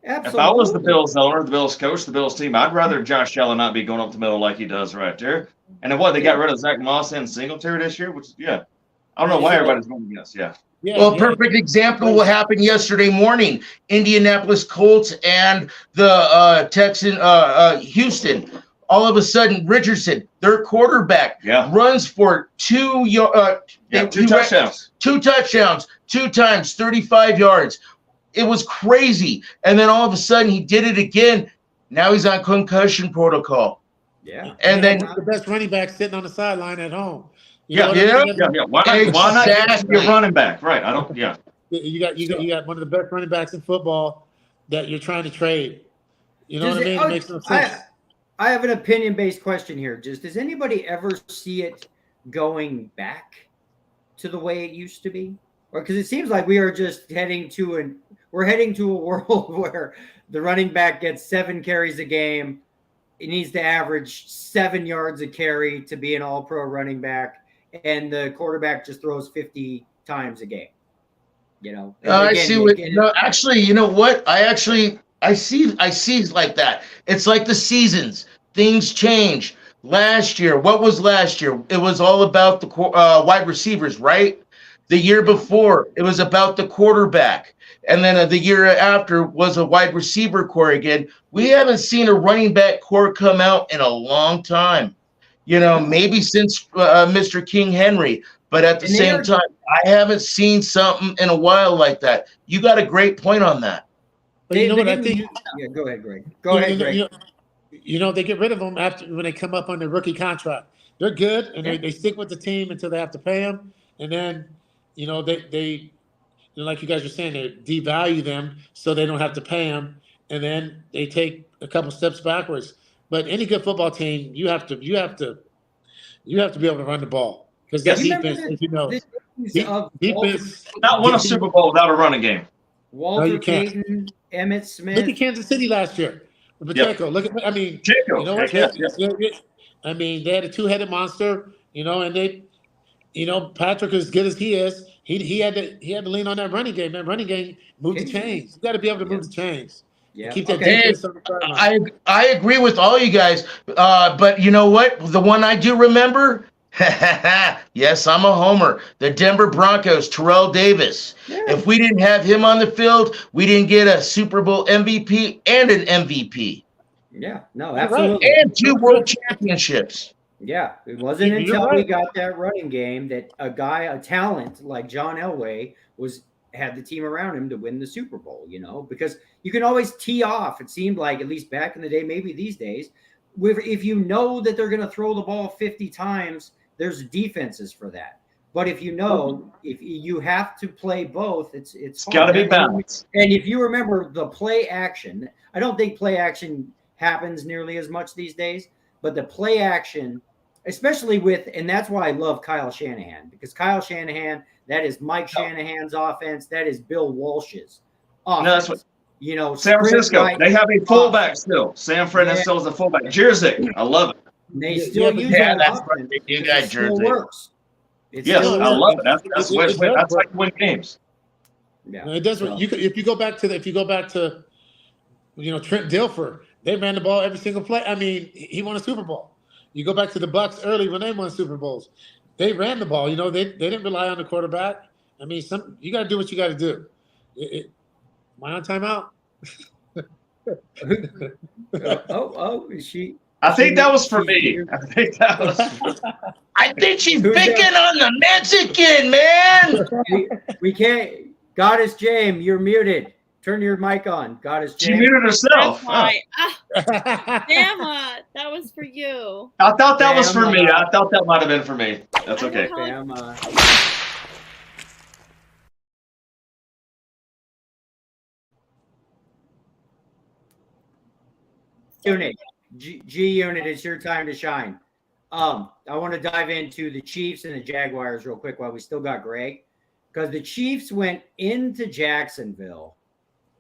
B: Absolutely.
G: If I was the Bills owner, the Bills coach, the Bills team, I'd rather Josh Allen not be going up the middle like he does right there. And then they got rid of Zach Moss and Singletary this year, which I don't know why everybody's going against.
D: Perfect example of what happened yesterday morning. Indianapolis Colts and the Houston. All of a sudden, Richardson, their quarterback, runs for 2 touchdowns. 2 touchdowns, 2 times, 35 yards. It was crazy. And then all of a sudden, he did it again. Now he's on concussion protocol.
B: Yeah.
D: And then
F: the best running back sitting on the sideline at home.
G: Why not get your running back? Right.
F: You got one of the best running backs in football that you're trying to trade. You know what I mean? It makes no sense.
B: I have an opinion-based question here. Does anybody ever see it going back to the way it used to be? Or because it seems like we are just heading to a world where the running back gets 7 carries a game. It needs to average 7 yards a carry to be an all-pro running back, and the quarterback just throws 50 times a game.
D: I see what. No, actually, you know what? I see like that. It's like the seasons. Things change. Last year, what was last year? It was all about the wide receivers, right? The year before, it was about the quarterback. And then the year after was a wide receiver core again. We haven't seen a running back core come out in a long time. Maybe since Mr. King Henry. But at the same time, I haven't seen something in a while like that. You got a great point on that.
F: But you know what I think?
B: Yeah, go ahead, Greg.
F: They get rid of them when they come up on their rookie contract. They're good, and they stick with the team until they have to pay them. And then, they like you guys were saying, they devalue them so they don't have to pay them. And then they take a couple steps backwards. But any good football team, you have to be able to run the ball. Because that defense, as you know, defense
G: not won a Super Bowl without a running game.
B: Walter Payton, Emmitt Smith.
F: Look at Kansas City last year. Pacheco. Look at
G: Pacheco.
F: You know what? They had a 2-headed monster, and they, Patrick, as good as he is, he had to lean on that running game. That running game moved the chains. You got to be able to move the chains.
B: Yeah.
F: Keep that
B: Okay.
F: defense on the sideline.
D: I agree with all you guys, but you know what? The one I do remember, yes, I'm a homer. The Denver Broncos, Terrell Davis.
B: Yeah.
D: If we didn't have him on the field, we didn't get a Super Bowl MVP and an MVP.
B: Yeah. No,
F: You're
B: absolutely.
F: right.
D: And 2 world championships.
B: Yeah, it wasn't
F: You're
B: until
F: right.
B: we got that running game that a talent like John Elway had the team around him to win the Super Bowl, because you can always tee off. It seemed like, at least back in the day, maybe these days, if you know that they're going to throw the ball 50 times, there's defenses for that. But if you have to play both, it's
G: got to be balanced.
B: And if you remember the play action, I don't think play action happens nearly as much these days, but the play action, especially and that's why I love Kyle Shanahan, because Kyle Shanahan, that is Mike Shanahan's offense. That is Bill Walsh's offense.
G: No, that's what San Francisco. They have a fullback still. San Francisco is a fullback. Jerzik, I love it.
B: And they still use that
D: that's
B: offense.
D: right. You
B: It
D: got
B: still
D: Jersey.
B: works. It
G: Yes,
B: still
G: I
B: works.
G: love it. That's the way it's win. That's how you win games.
B: Yeah.
F: No, it does.
B: So-
F: If you go back to Trent Dilfer, they ran the ball every single play. I mean, he won a Super Bowl. You go back to the Bucks early when they won Super Bowls. They ran the ball. They didn't rely on the quarterback. I mean, you got to do what you got to do. Am I on timeout?
B: Is she?
G: I think that was for me. I think that was.
D: I think she's
B: Who's
D: picking
B: that?
D: on the Mexican, man.
B: We can't. Goddess James, you're muted. Turn your mic on. Goddess
G: She
B: James.
G: muted herself.
H: That's why. Damn it. That was for you.
G: I thought that was for
B: Damn,
G: me. I thought that might have been for me. That's okay.
B: Bam, Unit, G Unit, it's your time to shine. I want to dive into the Chiefs and the Jaguars real quick while we still got Greg, because the Chiefs went into Jacksonville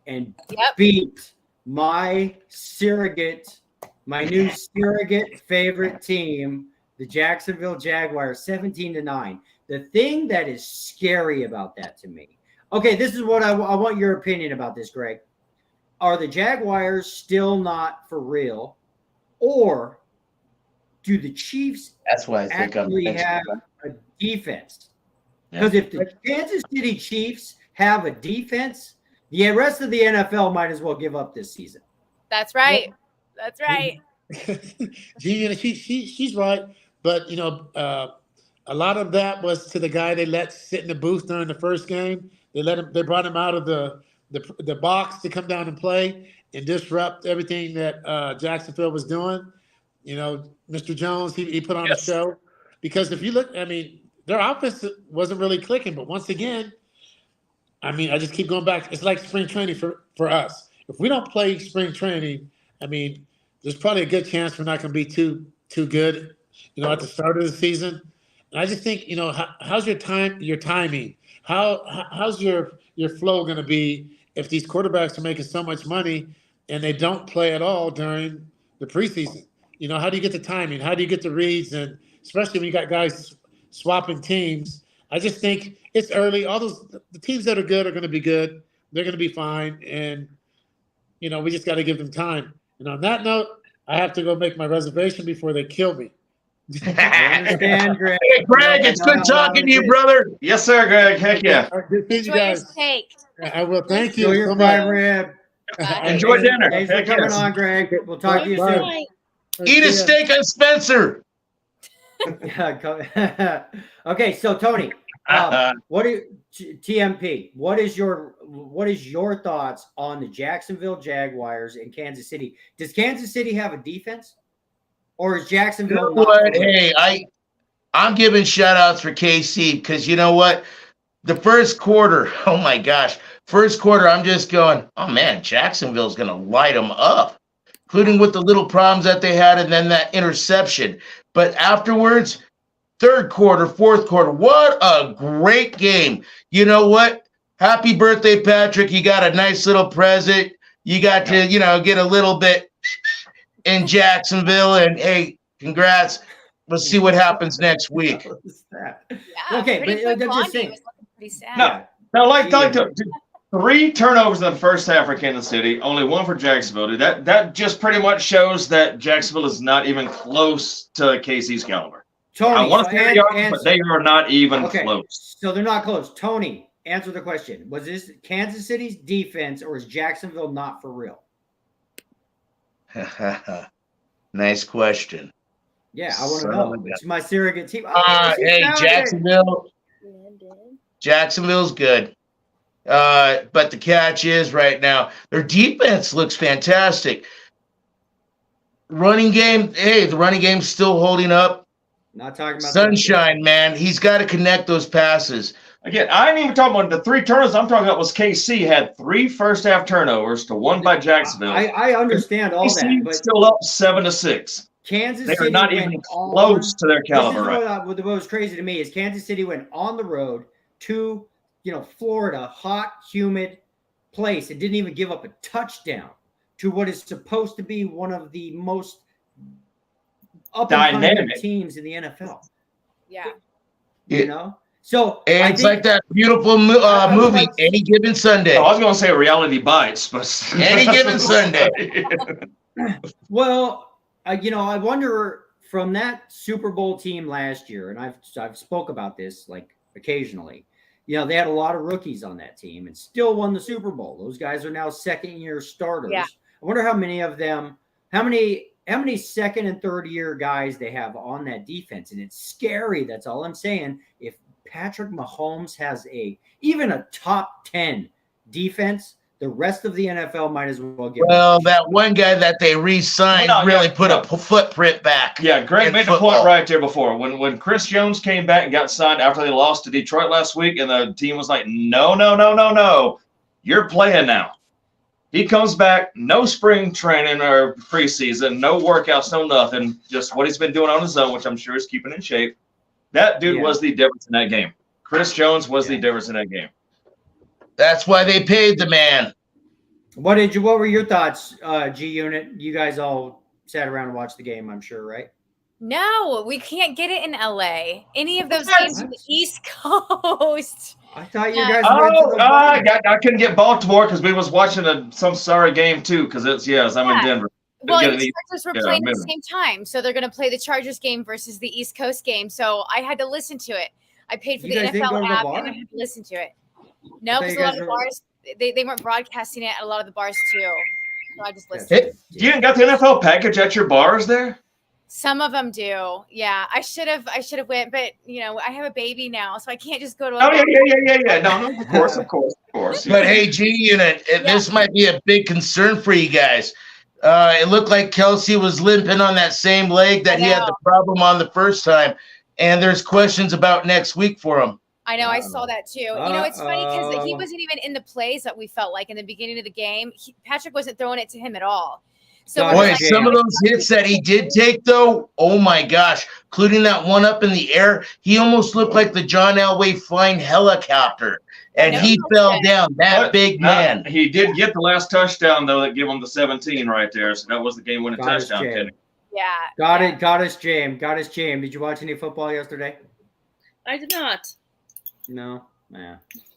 B: and beat my new surrogate favorite team, the Jacksonville Jaguars, 17-9. The thing that is scary about that to me. Okay, this is what I want your opinion about this, Greg. Are the Jaguars still not for real, or do the Chiefs
D: That's why I think
B: actually have a defense? Because if the Kansas City Chiefs have a defense, the rest of the NFL might as well give up this season.
E: That's right. That's right.
F: She's right, but a lot of that was to the guy they let sit in the booth during the first game. They brought him out of the box to come down and play and disrupt everything that Jacksonville was doing. Mr. Jones, he put on a show, because if you look, I mean, their offense wasn't really clicking. But once again, I mean, I just keep going back. It's like spring training for us. If we don't play spring training, I mean, there's probably a good chance we're not going to be too good, at the start of the season. And I just think, how's your timing? How's your flow going to be if these quarterbacks are making so much money and they don't play at all during the preseason? How do you get the timing? How do you get the reads? And especially when you got guys swapping teams, I just think it's early. The teams that are good are going to be good. They're going to be fine. And, we just got to give them time. And on that note, I have to go make my reservation before they kill me.
B: I understand, Greg.
D: Hey, Greg, it's good talking to you, brother.
G: Yes, sir, Greg. Heck yeah.
F: Good seeing you
E: Enjoy your
F: guys.
E: steak.
F: I will. Thank
B: Enjoy
F: you
B: your
F: so
B: prime
F: much.
B: rib.
G: Enjoy dinner.
B: Thanks for
G: Heck
B: coming
G: yes.
B: on, Greg. We'll talk to you
F: Bye.
B: soon.
H: Bye.
D: Eat a steak on Spencer.
B: Okay, so Tony, TMP? What is your thoughts on the Jacksonville Jaguars in Kansas City? Does Kansas City have a defense, or is Jacksonville?
D: You know what? Hey, I'm giving shout outs for KC, because you know what? The first quarter, oh my gosh, I'm just going, oh man, Jacksonville's going to light them up, including with the little problems that they had and then that interception. But afterwards, third quarter, fourth quarter, what a great game. You know what? Happy birthday, Patrick. You got a nice little present. You got to, get a little bit in Jacksonville, and hey, congrats. Let's see what happens next week.
B: What was that?
E: Yeah,
B: Okay,
E: pretty
B: but
E: quick
B: I'm just
E: Blondie
B: saying.
E: was looking Pretty sad.
G: No. No, like 3 turnovers in the first half for Kansas City, only 1 for Jacksonville. Dude, that just pretty much shows that Jacksonville is not even close to KC's caliber.
B: Tony,
G: I want to say they are, but they are not even close.
B: So they're not close. Tony, answer the question. Was this Kansas City's defense or is Jacksonville not for real?
D: Nice question.
B: Yeah, I want to know. It's my surrogate team.
D: Hey, Jacksonville's good. But the catch is right now, their defense looks fantastic. Running game, the running game's still holding up.
B: Not talking about
D: Sunshine, man. He's got to connect those passes.
G: Again, I ain't even talking about the 3 turnovers. I'm talking about was KC had 3 first half turnovers to 1 by Jacksonville.
B: I understand all that, but
G: still up 7-6.
B: Kansas
G: They
B: City
G: are not even close to their caliber.
B: What was crazy to me is Kansas City went on the road to, Florida, hot, humid place, and didn't even give up a touchdown to what is supposed to be one of the most up-and-coming teams in the NFL.
E: Yeah.
B: So
D: and it's like that beautiful movie, Any Given Sunday.
G: I was going to say Reality Bites, but
D: Any Given Sunday.
B: Well, I wonder from that Super Bowl team last year, and I've spoke about this like occasionally. They had a lot of rookies on that team and still won the Super Bowl. Those guys are now second-year starters.
E: Yeah.
B: I wonder how many of them, how many second and third year guys they have on that defense. And it's scary. That's all I'm saying. If Patrick Mahomes has even a top 10 defense, the rest of the NFL might as well get.
D: Well, that one guy that they re-signed put a footprint back.
G: Yeah, Greg made the point right there before. When Chris Jones came back and got signed after they lost to Detroit last week, and the team was like, no, you're playing now. He comes back, no spring training or preseason, no workouts, no nothing, just what he's been doing on his own, which I'm sure is keeping in shape. That dude was the difference in that game. Chris Jones was the difference in that game.
D: That's why they paid the man.
B: What were your thoughts, G Unit? You guys all sat around and watched the game, I'm sure, right?
E: No, we can't get it in LA. Any of those games on the East Coast.
B: I thought you guys went to the
G: I couldn't get Baltimore because we was watching some sorry game too, because I'm in Denver.
E: Well, the Chargers were playing at the same time, so they're going to play the Chargers game versus the East Coast game. So I had to listen to it. I paid for the NFL app and I had to listen to it. No, because a lot of bars they weren't broadcasting it at a lot of the bars too. So I just listened.
G: You didn't got the NFL package at your bars there?
E: Some of them do. Yeah, I should have went, but I have a baby now, so I can't just go to.
G: Yeah. No, of course.
D: But hey, G Unit, this might be a big concern for you guys. It looked like Kelsey was limping on that same leg that he had the problem on the first time, and there's questions about next week for him.
E: I know, I saw that too. It's funny because he wasn't even in the plays that we felt like in the beginning of the game. Patrick wasn't throwing it to him at all. So
D: some of those hits that he did take, though, oh my gosh, including that one up in the air, he almost looked like the John Elway flying helicopter, and he fell down. That big man.
G: He did get the last touchdown, though, that gave him the 17 right there. So that was the game-winning touchdown.
E: Yeah.
B: Got us, James. Did you watch any football yesterday?
H: I did not.
B: No. Yeah.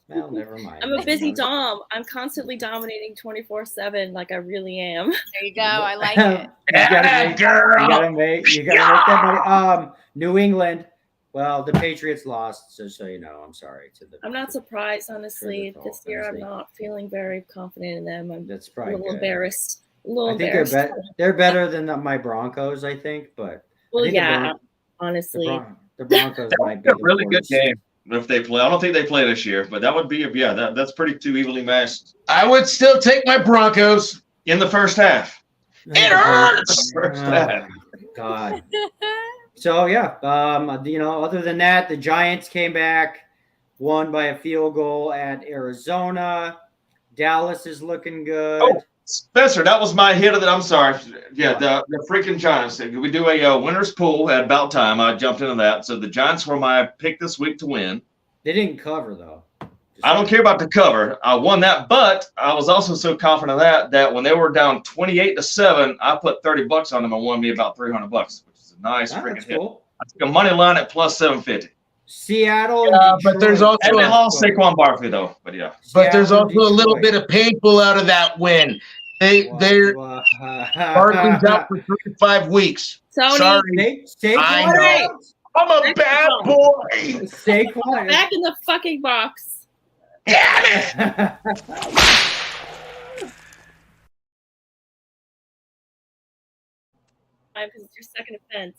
B: Well, never mind.
H: I'm a busy dom. I'm constantly dominating 24/7 like I really am.
E: There you go. I like it.
B: You gotta make that money. New England. Well, the Patriots lost, so I'm sorry to the.
H: I'm not surprised, honestly. This year, I'm not feeling very confident in them.
B: That's probably
H: a little
B: good.
H: embarrassed.
B: I think they're better than my Broncos. I think, but
H: honestly,
B: the Broncos might be
G: a really good game. If they play, I don't think they play this year, but that would be that's pretty too evenly matched.
D: I would still take my Broncos
G: in the first half.
D: It hurts.
G: First half.
B: God. So other than that, the Giants came back, won by a field goal at Arizona. Dallas is looking good.
G: Oh, Spencer, that was my hit of it. I'm sorry. Yeah, the freaking Giants. We do a winner's pool at about time. I jumped into that. So the Giants were my pick this week to win.
B: They didn't cover, though.
G: I don't care about the cover. I won that, but I was also so confident of that when they were down 28-7, I put $30 on them and won me about $300, which is a nice freaking hit. Cool. I took a money line at plus 750.
B: Seattle and
D: Yeah,
B: Detroit.
D: but there's also
G: And they lost Saquon Barkley though. But yeah.
D: But there's
B: Seattle
D: also
B: and
D: a little
B: Detroit.
D: bit of painful out of that win. They're Barkley's out for 3 to 5 weeks.
H: Tony.
D: Sorry, I
B: Saquon.
D: know. I'm a bad boy.
B: Saquon.
H: Back in the fucking box.
D: Damn it!
H: Because it's your second offense.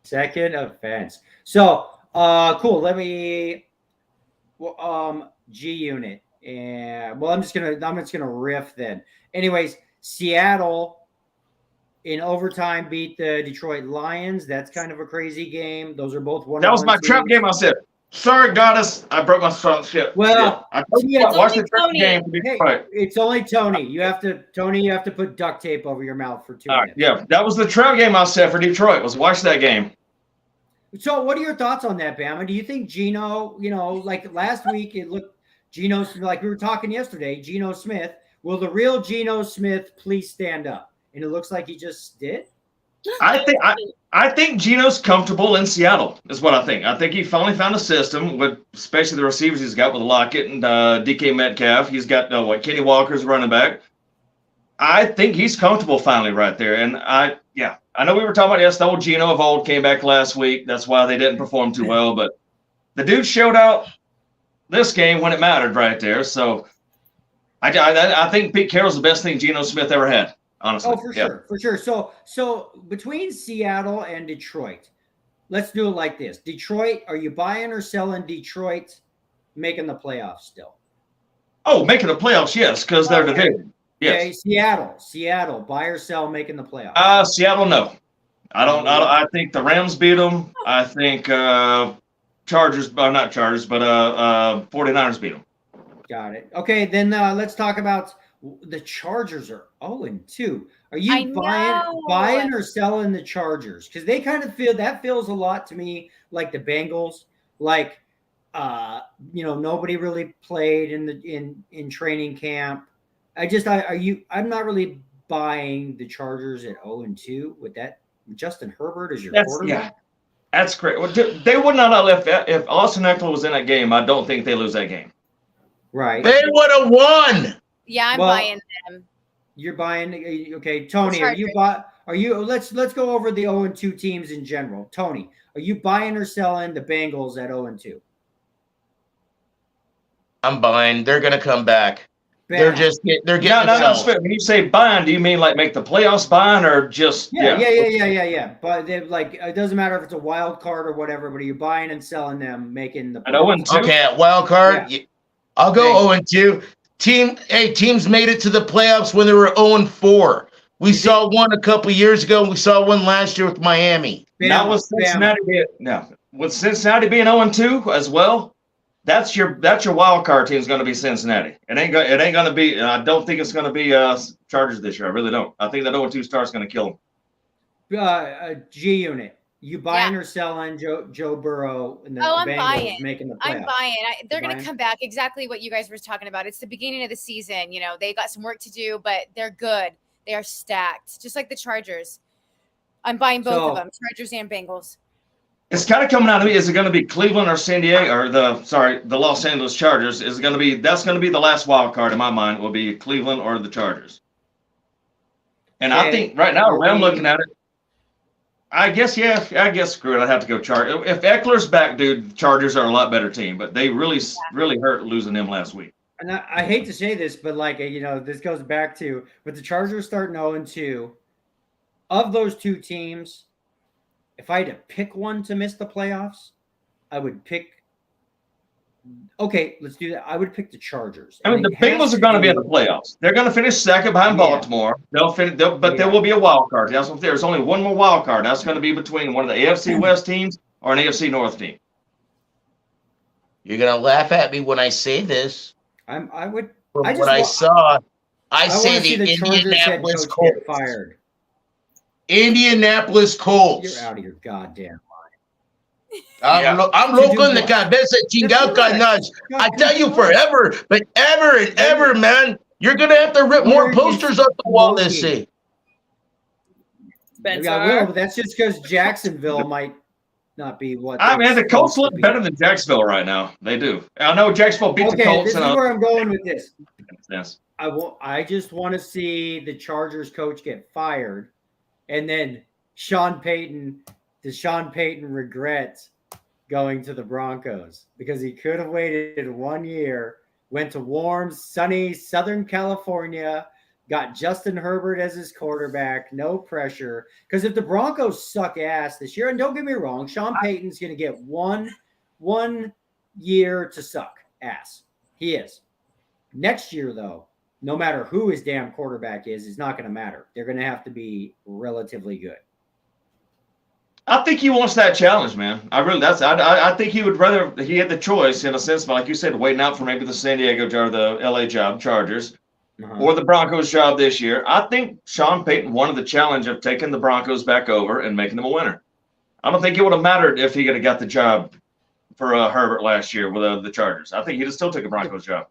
B: Second offense. So, cool. Let me, G Unit, and I'm just gonna riff then. Anyways, Seattle in overtime beat the Detroit Lions. That's kind of a crazy game. Those are both one.
G: That was my trap game. I said, "Sorry, goddess, I broke my shit."
B: Well,
G: I told you watch the trap game.
B: Hey, it's only Tony. You have to put duct tape over your mouth for 2 minutes.
G: Yeah, that was the trap game I said for Detroit. Was watch that game.
B: So, what are your thoughts on that, Bama? Do you think Geno? Like last week, it looked Geno, like we were talking yesterday. Geno Smith. Will the real Geno Smith please stand up? And it looks like he just did.
G: I think Geno's comfortable in Seattle. Is what I think. I think he finally found a system with, especially the receivers he's got with Lockett and DK Metcalf. He's got Kenny Walker's running back. I think he's comfortable finally right there. And I know we were talking about the old Geno of old came back last week. That's why they didn't perform too well. But the dude showed out this game when it mattered right there. So I think Pete Carroll's the best thing Geno Smith ever had. Honestly.
B: Oh, for sure. So between Seattle and Detroit, let's do it like this. Detroit, are you buying or selling Detroit making the playoffs still?
G: Oh, making the playoffs, yes, because they're division. Yes.
B: Okay, Seattle, buy or sell making the playoffs.
G: Seattle, no. I think the Rams beat them. I think Chargers, not Chargers, but 49ers beat them.
B: Got it. Okay, then let's talk about the Chargers are 0-2. Are you buying or selling the Chargers? Because they kind of feels a lot to me like the Bengals. Like, nobody really played in training camp. I'm not really buying the Chargers at 0-2 with that. Justin Herbert as your quarterback.
G: Yeah, that's great. Well, they would not have left that if Austin Eckler was in that game. I don't think they lose that game.
B: Right.
D: They would have won.
E: Yeah, I'm buying them.
B: You're buying. Okay, Tony, let's go over the 0-2 teams in general. Tony, are you buying or selling the Bengals at 0-2?
D: I'm buying. They're gonna come back. They're getting.
G: No. When you say buying, do you mean like make the playoffs buying or just?
B: Yeah. But it doesn't matter if it's a wild card or whatever. But are you buying and selling them, making the
G: playoffs?
D: Okay, at wild card, I'll go 0-2. Teams made it to the playoffs when they were 0-4. We saw one a couple years ago, and we saw one last year with Miami.
G: Now with Cincinnati with Cincinnati being 0-2 as well, that's your wild card team is going to be Cincinnati. It ain't going to be. I don't think it's going to be Chargers this year. I really don't. I think that 0-2 start is going to kill them.
B: G Unit. You buying or selling Joe Burrow and the Bengals making the playoffs?
E: I'm buying. They're going to come back. Exactly what you guys were talking about. It's the beginning of the season. They got some work to do, but they're good. They are stacked, just like the Chargers. I'm buying both of them, Chargers and Bengals.
G: It's kind of coming out of me. Is it going to be Cleveland or San Diego or the Los Angeles Chargers? That's going to be the last wild card in my mind. Will be Cleveland or the Chargers. And I think right now, when I'm looking at it, I guess screw it. I'd have to go Chargers. If Eckler's back, dude, Chargers are a lot better team, but they really hurt losing them last week.
B: And I hate to say this, but this goes back to with the Chargers starting 0-2. Of those two teams, if I had to pick one to miss the playoffs, I would pick. Okay, let's do that. I would pick the Chargers.
G: I mean, the Bengals are going to be in the playoffs. They're going to finish second behind Baltimore. They'll finish, but there will be a wild card. There's only one more wild card. That's going to be between one of the AFC West teams or an AFC North team.
D: You're going to laugh at me when I say this.
B: I would.
D: From what I saw, I say the Indianapolis Colts.
B: Fired.
D: Indianapolis Colts.
B: You're out of your goddamn.
D: I'm local in the cabeza chingado carnage. I tell you forever, but ever and ever, man, you're gonna have to rip more posters off the wall this day.
B: But that's just because Jacksonville might not be what.
G: I mean, the Colts
B: supposed
G: look
B: to be.
G: better than Jacksonville right now. They do. I know Jacksonville beat the
B: Okay,
G: Colts.
B: this is where I'm going with this.
G: Yes.
B: I just want to see the Chargers coach get fired, and then Sean Payton regrets going to the Broncos because he could have waited 1 year, went to warm, sunny Southern California, got Justin Herbert as his quarterback, no pressure. Because if the Broncos suck ass this year, and don't get me wrong, Sean Payton's going to get one year to suck ass. He is. Next year, though, no matter who his damn quarterback is, it's not going to matter. They're going to have to be relatively good.
G: I think he wants that challenge, man. I think he would rather, he had the choice in a sense, but like you said, waiting out for maybe the San Diego or the LA job, Chargers, or the Broncos job this year. I think Sean Payton wanted the challenge of taking the Broncos back over and making them a winner. I don't think it would have mattered if he could have got the job for Herbert last year with the Chargers. I think he'd have still took a Broncos job.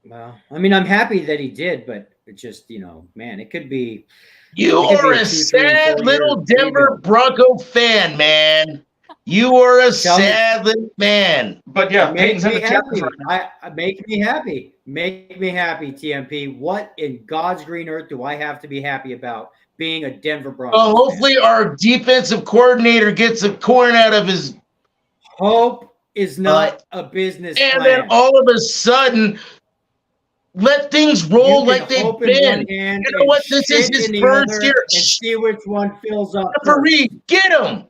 B: Well, I mean, I'm happy that he did, but it just, man, it could be.
D: You are a sad little Denver Bronco fan, man. You are a sad little man.
G: But yeah,
B: Payton's in the challenge right now. Make me happy. Make me happy, TMP. What in God's green earth do I have to be happy about being a Denver Broncos fan?
D: Hopefully our defensive coordinator gets a corn out of his.
B: Hope is not a business
D: and
B: plan.
D: Then all of a sudden, let things roll like they've been. You know what? This is his first year.
B: And see which one fills up.
D: Referee, get him.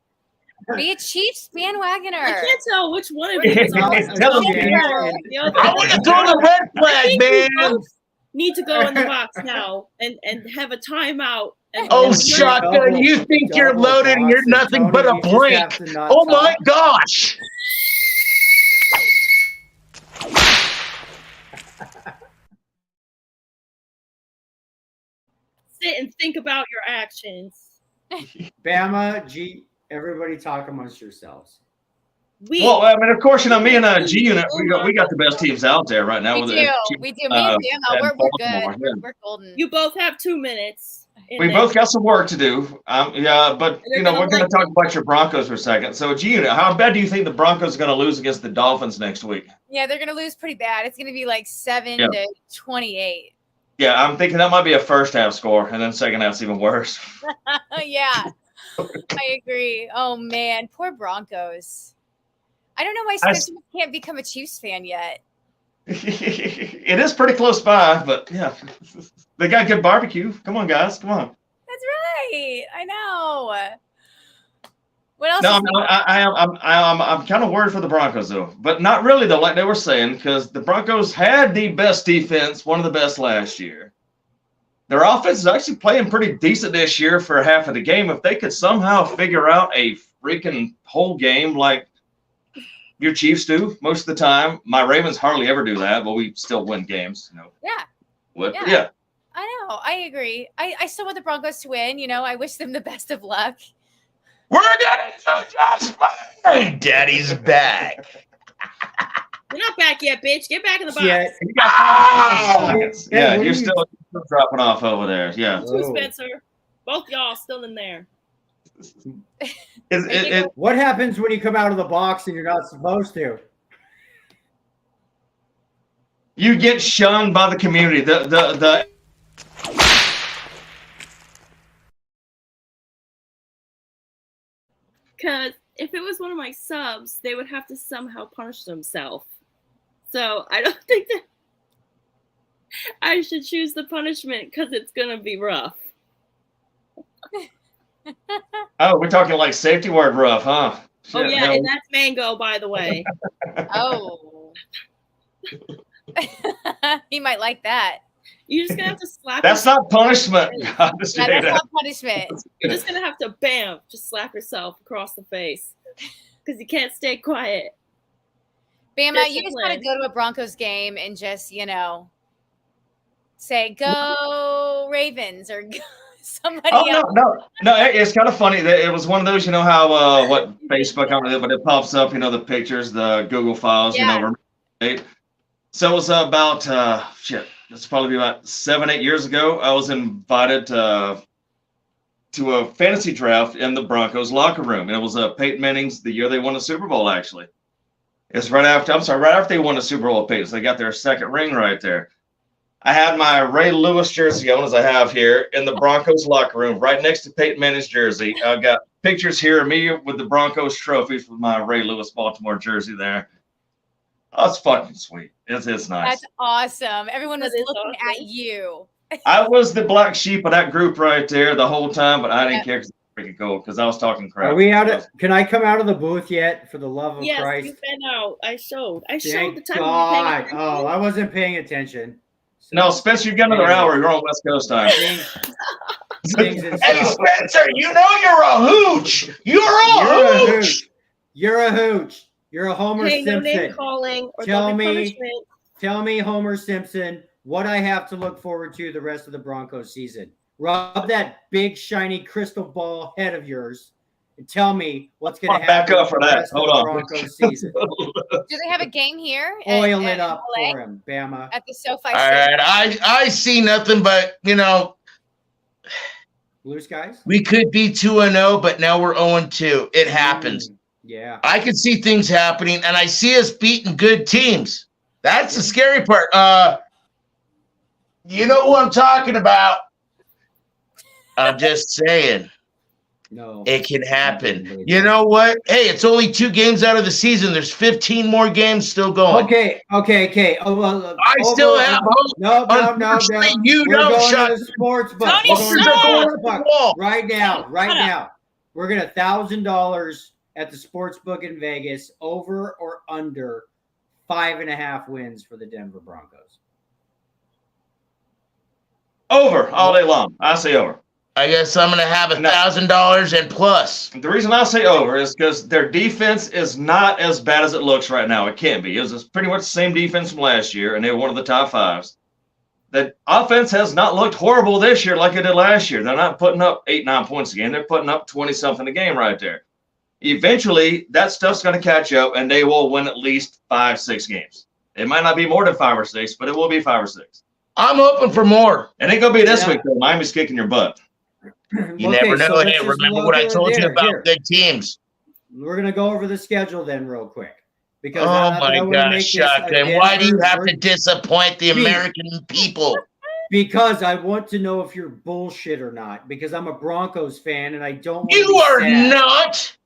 E: Be a Chiefs bandwagoner.
H: I can't tell which one of you is
D: I want to throw the red flag, man.
H: Need to go in the box now and have a timeout.
D: Oh, shotgun! You think you're loaded and you're nothing but a blank. Oh my gosh!
H: Sit and think about your actions.
B: Bama, G, everybody talk amongst yourselves.
G: Well, I mean, of course, me and G Unit, we got the best teams out there right now.
E: We do. Me and Bama, we're good. We're golden.
H: You both have 2 minutes.
G: We both got some work to do. Yeah, but we're going to talk about your Broncos for a second. So, G Unit, how bad do you think the Broncos are going to lose against the Dolphins next week?
E: Yeah, they're going to lose pretty bad. It's going to be like 7-28.
G: Yeah, I'm thinking that might be a first half score, and then second half's even worse.
E: Yeah, I agree. Oh man, poor Broncos. I don't know why Spencer can't become a Chiefs fan yet.
G: It is pretty close by, but yeah, they got good barbecue. Come on, guys, come on.
E: That's right. I know. What else?
G: No, I'm kind of worried for the Broncos though, but not really though, like they were saying, because the Broncos had the best defense, one of the best last year. Their offense is actually playing pretty decent this year for half of the game. If they could somehow figure out a freaking whole game like your Chiefs do most of the time, my Ravens hardly ever do that, but we still win games.
E: Yeah.
G: Yeah.
E: I know. I agree. I still want the Broncos to win. I wish them the best of luck.
D: We're gonna do just fine. Daddy's back.
H: You're not back yet, bitch. Get back in the box.
G: Yeah, you're still dropping off over there. Yeah.
H: Too, Spencer. Both y'all still in there.
B: What happens when you come out of the box and you're not supposed to?
G: You get shunned by the community. The
H: Because if it was one of my subs, they would have to somehow punish themselves. So I don't think that I should choose the punishment because it's going to be rough.
G: Oh, we're talking like safety word rough, huh?
H: Shit, oh, yeah, and that's mango, by the way.
E: Oh. He might like that.
H: You're just going to have to slap
G: That's not punishment.
E: That's not punishment.
H: You're just going to have to, bam, just slap yourself across the face because you can't stay quiet.
E: Bama, you just got to go to a Broncos game and just, say, go Ravens or go somebody else.
G: No, it's kind of funny. It was one of those, how what Facebook, I don't know, but it pops up, the pictures, the Google files, right? So it was about, it's probably about 7-8 years ago. I was invited to to a fantasy draft in the Broncos locker room, and it was Peyton Manning's the year they won the Super Bowl. Actually, it's right after they won the Super Bowl. Peyton, so they got their second ring right there. I had my Ray Lewis jersey on, as I have here, in the Broncos locker room, right next to Peyton Manning's jersey. I got pictures here of me with the Broncos trophies with my Ray Lewis Baltimore jersey there. Oh, it's fucking sweet. It's nice.
E: That's awesome. Everyone was looking
H: awesome.
E: at you.
G: I was the black sheep of that group right there the whole time, but I didn't care because it's freaking cool because I was talking crap.
B: Are we out of? Can I come out of the booth yet? For the love of
H: Yes,
B: Christ!
H: you've been out. I showed the
B: Thank
H: time.
B: God. Oh, I wasn't paying attention. So,
G: No, Spencer, you've got another hour. You're on West Coast time.
B: things and
D: Hey,
B: stuff.
D: Spencer, you know you're a hooch. You're a hooch.
B: You're a hooch. You're a Homer
H: Hey, no name
B: Simpson.
H: calling or
B: Tell
H: double
B: me-
H: punishment.
B: Tell me, Homer Simpson, what I have to look forward to the rest of the Broncos season. Rub that big, shiny crystal ball head of yours and tell me what's going to
G: Back
B: happen
G: up for
B: the
G: that.
B: rest of
G: Hold
B: the
G: on.
B: Broncos season.
E: Do they have a game here?
B: Oil it up
E: LA?
B: for him, Bama.
E: At the SoFi
D: All right, I see nothing but,
B: Blue skies?
D: we could be 2-0, but now we're 0-2. It happens.
B: Yeah.
D: I can see things happening, and I see us beating good teams. That's the scary part. You know who I'm talking about. I'm just saying.
B: No.
D: It can happen. You know what? Hey, it's only 2 games out of the season. There's 15 more games still going.
B: Okay. Oh, well,
D: I still have hope.
B: No.
D: Unfortunately, you
B: We're
D: don't
B: going
D: shut
B: to the sports book.
E: Tony,
B: We're going to
E: shut
B: the
E: up.
B: sports book
D: Wall.
B: right now.
E: Shut up.
B: We're going to $1,000 at the sports book in Vegas, over or under 5.5 wins for the Denver Broncos.
G: Over all day long. I say over.
D: I guess I'm gonna have $1,000 and plus.
G: The reason I say over is because their defense is not as bad as it looks right now. It can't be. It was pretty much the same defense from last year, and they were one of the top 5s. The offense has not looked horrible this year like it did last year. They're not putting up 8-9 points a game. They're putting up 20-something a game right there. Eventually, that stuff's going to catch up, and they will win at least 5-6 games. It might not be more than 5 or 6, but it will be 5 or 6.
D: I'm hoping for more.
G: It ain't going to be this week, though. Miami's kicking your butt.
D: You never know. Hey, remember what I told you about good teams.
B: We're going to go over the schedule then real quick. Because
D: Oh my gosh, shotgun. Why do you have to disappoint the American people?
B: Because I want to know if you're bullshit or not. Because I'm a Broncos fan and I don't want
D: You are not.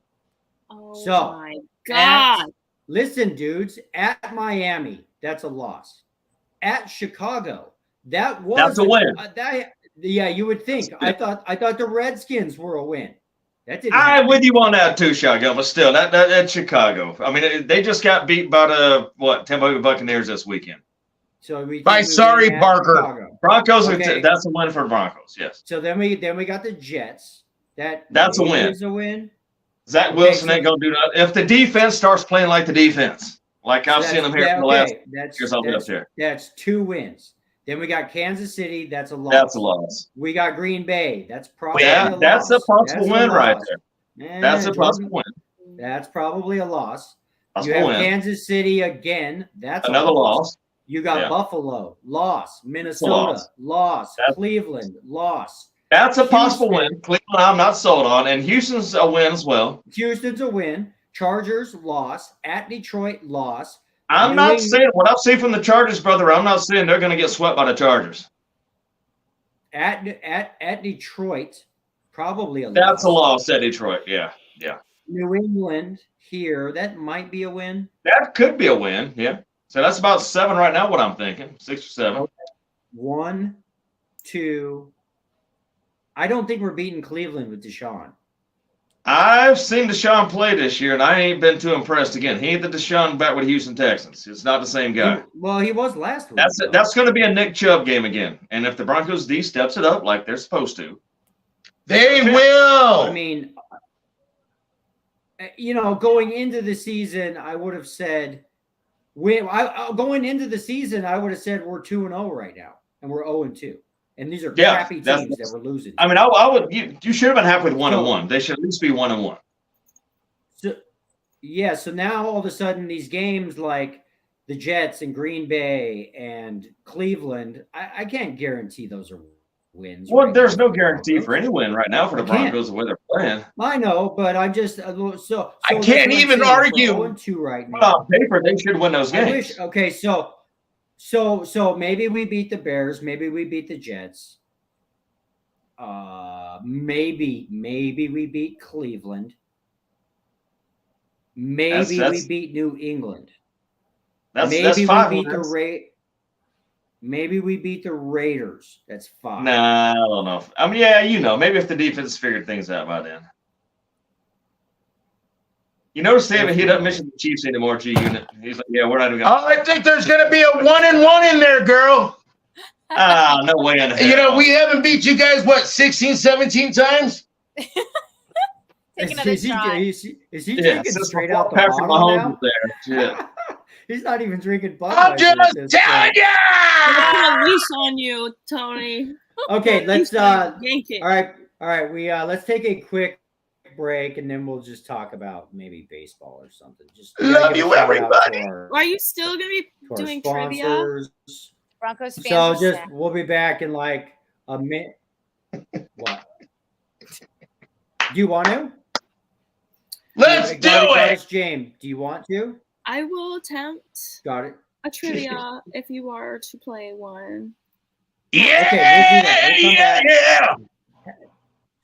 H: Oh
B: So,
H: my God.
B: Listen, dudes, at Miami, that's a loss. At Chicago, that's
G: a win.
B: Yeah, you would think. I thought the Redskins were a win. That didn't
G: I'm
B: happen.
G: with you on that too, Shotgun, but still, that's Chicago. I mean, they just got beat by the Tampa Bay Buccaneers this weekend.
B: So
D: Sorry, Parker.
B: Chicago.
G: Broncos,
B: Okay.
G: That's a win for Broncos. Yes,
B: So then we got the Jets.
G: That's a win.
B: Is a win.
G: Zach Wilson ain't gonna do that if the defense starts playing like the defense, like I've seen them here for the last years. I'll be up there.
B: That's 2 wins. Then we got Kansas City. That's a loss.
G: That's a loss.
B: We got Green Bay. That's probably
G: That's a possible win right there. That's a possible win.
B: That's probably a loss. You
G: Possible
B: have
G: win.
B: Kansas City again. That's
G: Another
B: a
G: loss.
B: You got
G: Yeah.
B: Buffalo, loss. Minnesota, loss. Cleveland, loss.
G: That's a possible
B: Houston.
G: win. Cleveland, I'm not sold on, and Houston's a win as well.
B: Houston's a win. Chargers, loss. At Detroit, loss.
G: I'm not saying what I've seen from the Chargers, brother. I'm not saying they're going to get swept by the Chargers.
B: At Detroit, probably a loss.
G: That's a loss at Detroit. Yeah.
B: New England here, that might be a win.
G: That could be a win. Yeah. So that's about 7 right now. What I'm thinking, 6 or 7.
B: 1, 2. I don't think we're beating Cleveland with Deshaun.
G: I've seen Deshaun play this year, and I ain't been too impressed. Again, he ain't the Deshaun back with Houston Texans. It's not the same guy.
B: He was last week.
G: That's going to be a Nick Chubb game again. And if the Broncos D steps it up like they're supposed to,
D: they will.
B: I mean, going into the season, I would have said going into the season, I would have said we're 2-0 right now, and we're 0-2. And these are crappy teams that we're losing.
G: I mean, I would. You should have been happy with 1-1. They should at least be 1-1.
B: So now all of a sudden these games like the Jets and Green Bay and Cleveland, I can't guarantee those are wins.
G: Well,
B: right
G: there's
B: now
G: no
B: for the
G: guarantee for
B: Broncos.
G: any win right now for the
B: I can't.
G: Broncos the way they're playing.
B: I know, but I'm just so
D: I
B: that's
D: can't
B: what I'm
D: even
B: saying. If we're
D: argue.
B: 0-2 right
G: But
B: now.
G: on paper, they should win those
B: I
G: games.
B: wish. Okay, so maybe we beat the Bears. Maybe we beat the Jets. Maybe we beat Cleveland. Maybe we beat New England.
G: That's 5
B: we beat
G: wins.
B: Maybe we beat the Raiders. That's 5.
G: Nah, I don't know. I mean, yeah, maybe if the defense figured things out by then. You notice they haven't hit up Michigan Chiefs anymore, G Unit. He's like, yeah, we're not even going
D: Oh, I think there's going to be a 1-1 in there, girl.
G: no way in hell.
D: We haven't beat you guys, 16, 17 times?
E: Take another shot.
B: Is he drinking straight out the
G: Patrick
B: bottle
G: Mahomes
B: now?
G: is there. Yeah.
B: He's not even drinking Bud
D: I'm
B: Light
D: just
B: at this
D: telling
B: point.
D: you!
H: I'll put a leash on you, Tony.
B: Okay, let's
H: Yank it.
B: all right. We let's take a quick break and then we'll just talk about maybe baseball or something. Just
D: Love you, everybody.
H: Are you still gonna be doing trivia?
E: Broncos fans.
B: So just we'll be back in like a minute. What? Do you want to?
D: Let's do it.
B: James, do you want to?
H: I will attempt
B: Got it.
H: a trivia if you are to play one.
D: Yeah,
B: Okay, we'll do that. We'll come back.
D: yeah.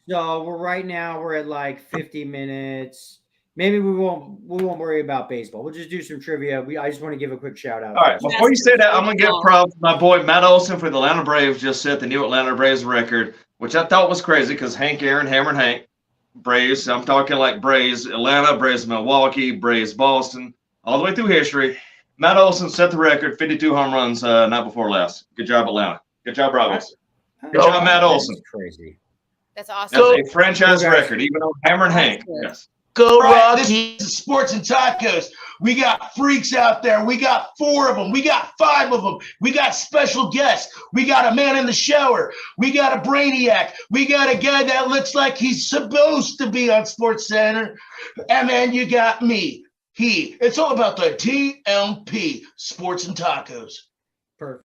B: So we're at like 50 minutes. Maybe we won't worry about baseball. We'll just do some trivia. I just want to give a quick shout out.
G: All right, before you say that, I'm going to give props to my boy Matt Olson for the Atlanta Braves just set the new Atlanta Braves record, which I thought was crazy because Hank Aaron, Hammer and Hank, Braves. I'm talking like Braves Atlanta, Braves Milwaukee, Braves Boston, all the way through history. Matt Olson set the record, 52 home runs night before last. Good job, Atlanta. Good job, Bravos. Good job, Matt Olson.
B: That's crazy.
E: That's awesome.
G: That's a franchise record, even on Hammer and Hank. Yes.
D: Go Rockies. This is Sports and Tacos. We got freaks out there. We got 4 of them. We got 5 of them. We got special guests. We got a man in the shower. We got a brainiac. We got a guy that looks like he's supposed to be on Sports Center. And then you got me. It's all about the TMP, Sports and Tacos.
B: Perfect.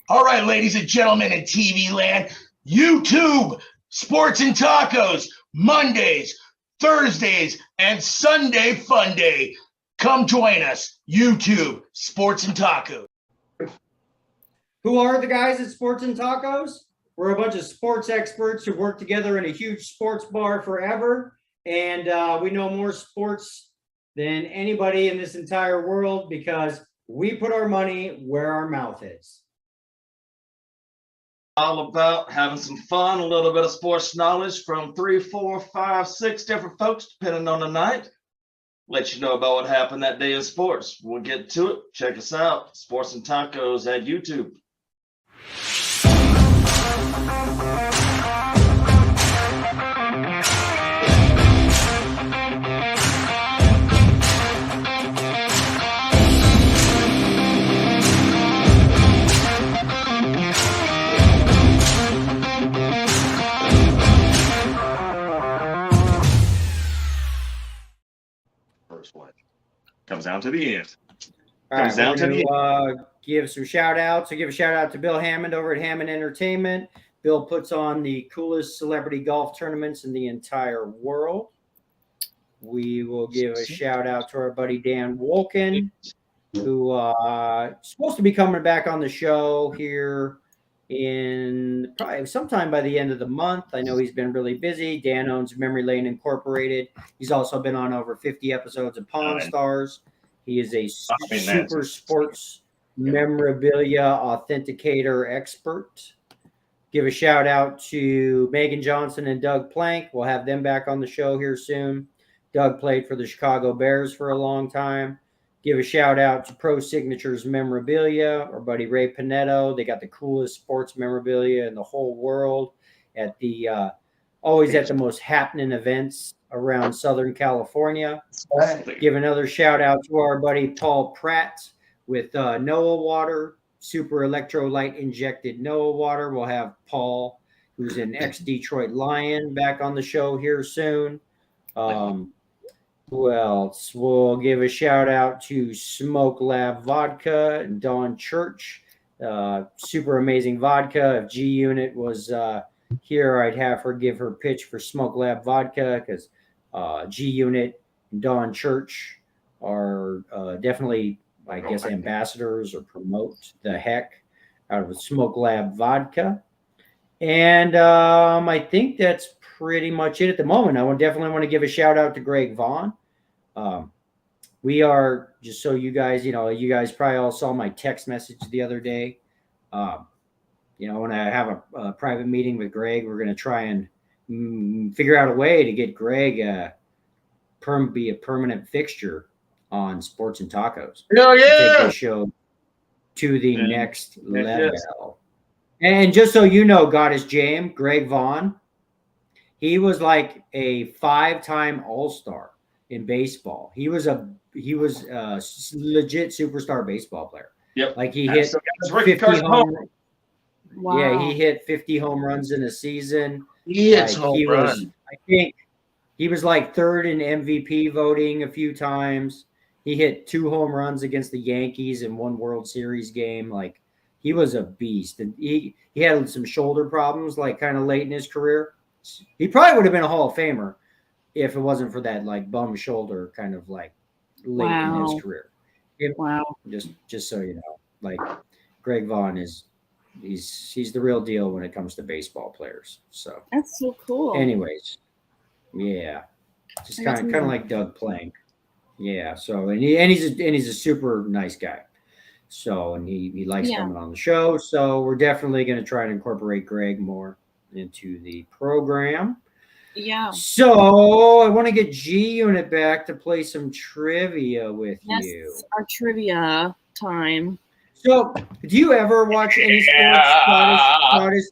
D: All right, ladies and gentlemen in TV land, YouTube, Sports and Tacos, Mondays, Thursdays, and Sunday Fun Day. Come join us, YouTube, Sports and Tacos.
B: Who are the guys at Sports and Tacos? We're a bunch of sports experts who work together in a huge sports bar forever. And we know more sports than anybody in this entire world because we put our money where our mouth is.
G: All about having some fun, a little bit of sports knowledge from 3, 4, 5, 6 different folks, depending on the night. Let you know about what happened that day in sports. We'll get to it. Check us out. Sports and Tacos at YouTube. First one. Comes down to the end.
B: Comes down to the give some shout outs. So give a shout out to Bill Hammond over at Hammond Entertainment. Bill puts on the coolest celebrity golf tournaments in the entire world. We will give a shout out to our buddy Dan Wolkin, who is supposed to be coming back on the show here in probably sometime by the end of the month. I know he's been really busy. Dan owns Memory Lane Incorporated. He's also been on over 50 episodes of Pawn Stars. He is a super sports memorabilia authenticator expert. Give a shout out to Megan Johnson and Doug Plank. We'll have them back on the show here soon. Doug played for the Chicago Bears for a long time. Give a shout out to Pro Signatures Memorabilia, our buddy Ray Panetto. They got the coolest sports memorabilia in the whole world at the always at the most happening events around Southern California. Give another shout out to our buddy Paul Pratt with NOAA Water, super electrolyte injected NOAA Water. We'll have Paul, who's an ex-Detroit Lion, back on the show here soon. Who else? We'll give a shout out to Smoke Lab Vodka and Dawn Church. Super Amazing Vodka. If G Unit was here, I'd have her give her pitch for Smoke Lab Vodka because G Unit and Dawn Church are definitely, I guess, ambassadors or promote the heck out of Smoke Lab Vodka. And I think that's pretty much it at the moment. I definitely want to give a shout out to Greg Vaughn. We are, just so you guys, you guys probably all saw my text message the other day. When I have a private meeting with Greg, we're going to try and figure out a way to get Greg be a permanent fixture on Sports and Tacos.
D: Hell yeah!
B: Take the show to the next level. Yes. And just so you know, Goddess James, Greg Vaughn, he was like a 5-time All-Star in baseball. He was a legit superstar baseball player.
G: Yep.
B: Like he hit 50 home.
H: Wow.
B: Yeah, he hit 50 home runs in a season.
D: He hits home runs.
B: I think he was like third in MVP voting a few times. He hit 2 home runs against the Yankees in 1 World Series game. Like, he was a beast. And he had some shoulder problems, like, kind of late in his career. He probably would have been a Hall of Famer if it wasn't for that, like, bum shoulder kind of, like, late in his career. Just so you know. Like, Greg Vaughn he's the real deal when it comes to baseball players. So
H: that's so cool.
B: Anyways, yeah, just kind of like Doug Plank. Yeah. So and he's a super nice guy. So and he likes coming on the show. So we're definitely going to try to incorporate Greg more into the program.
H: Yeah.
B: So I want to get G Unit back to play some trivia with you.
H: Our trivia time.
B: So, do you ever watch any sports,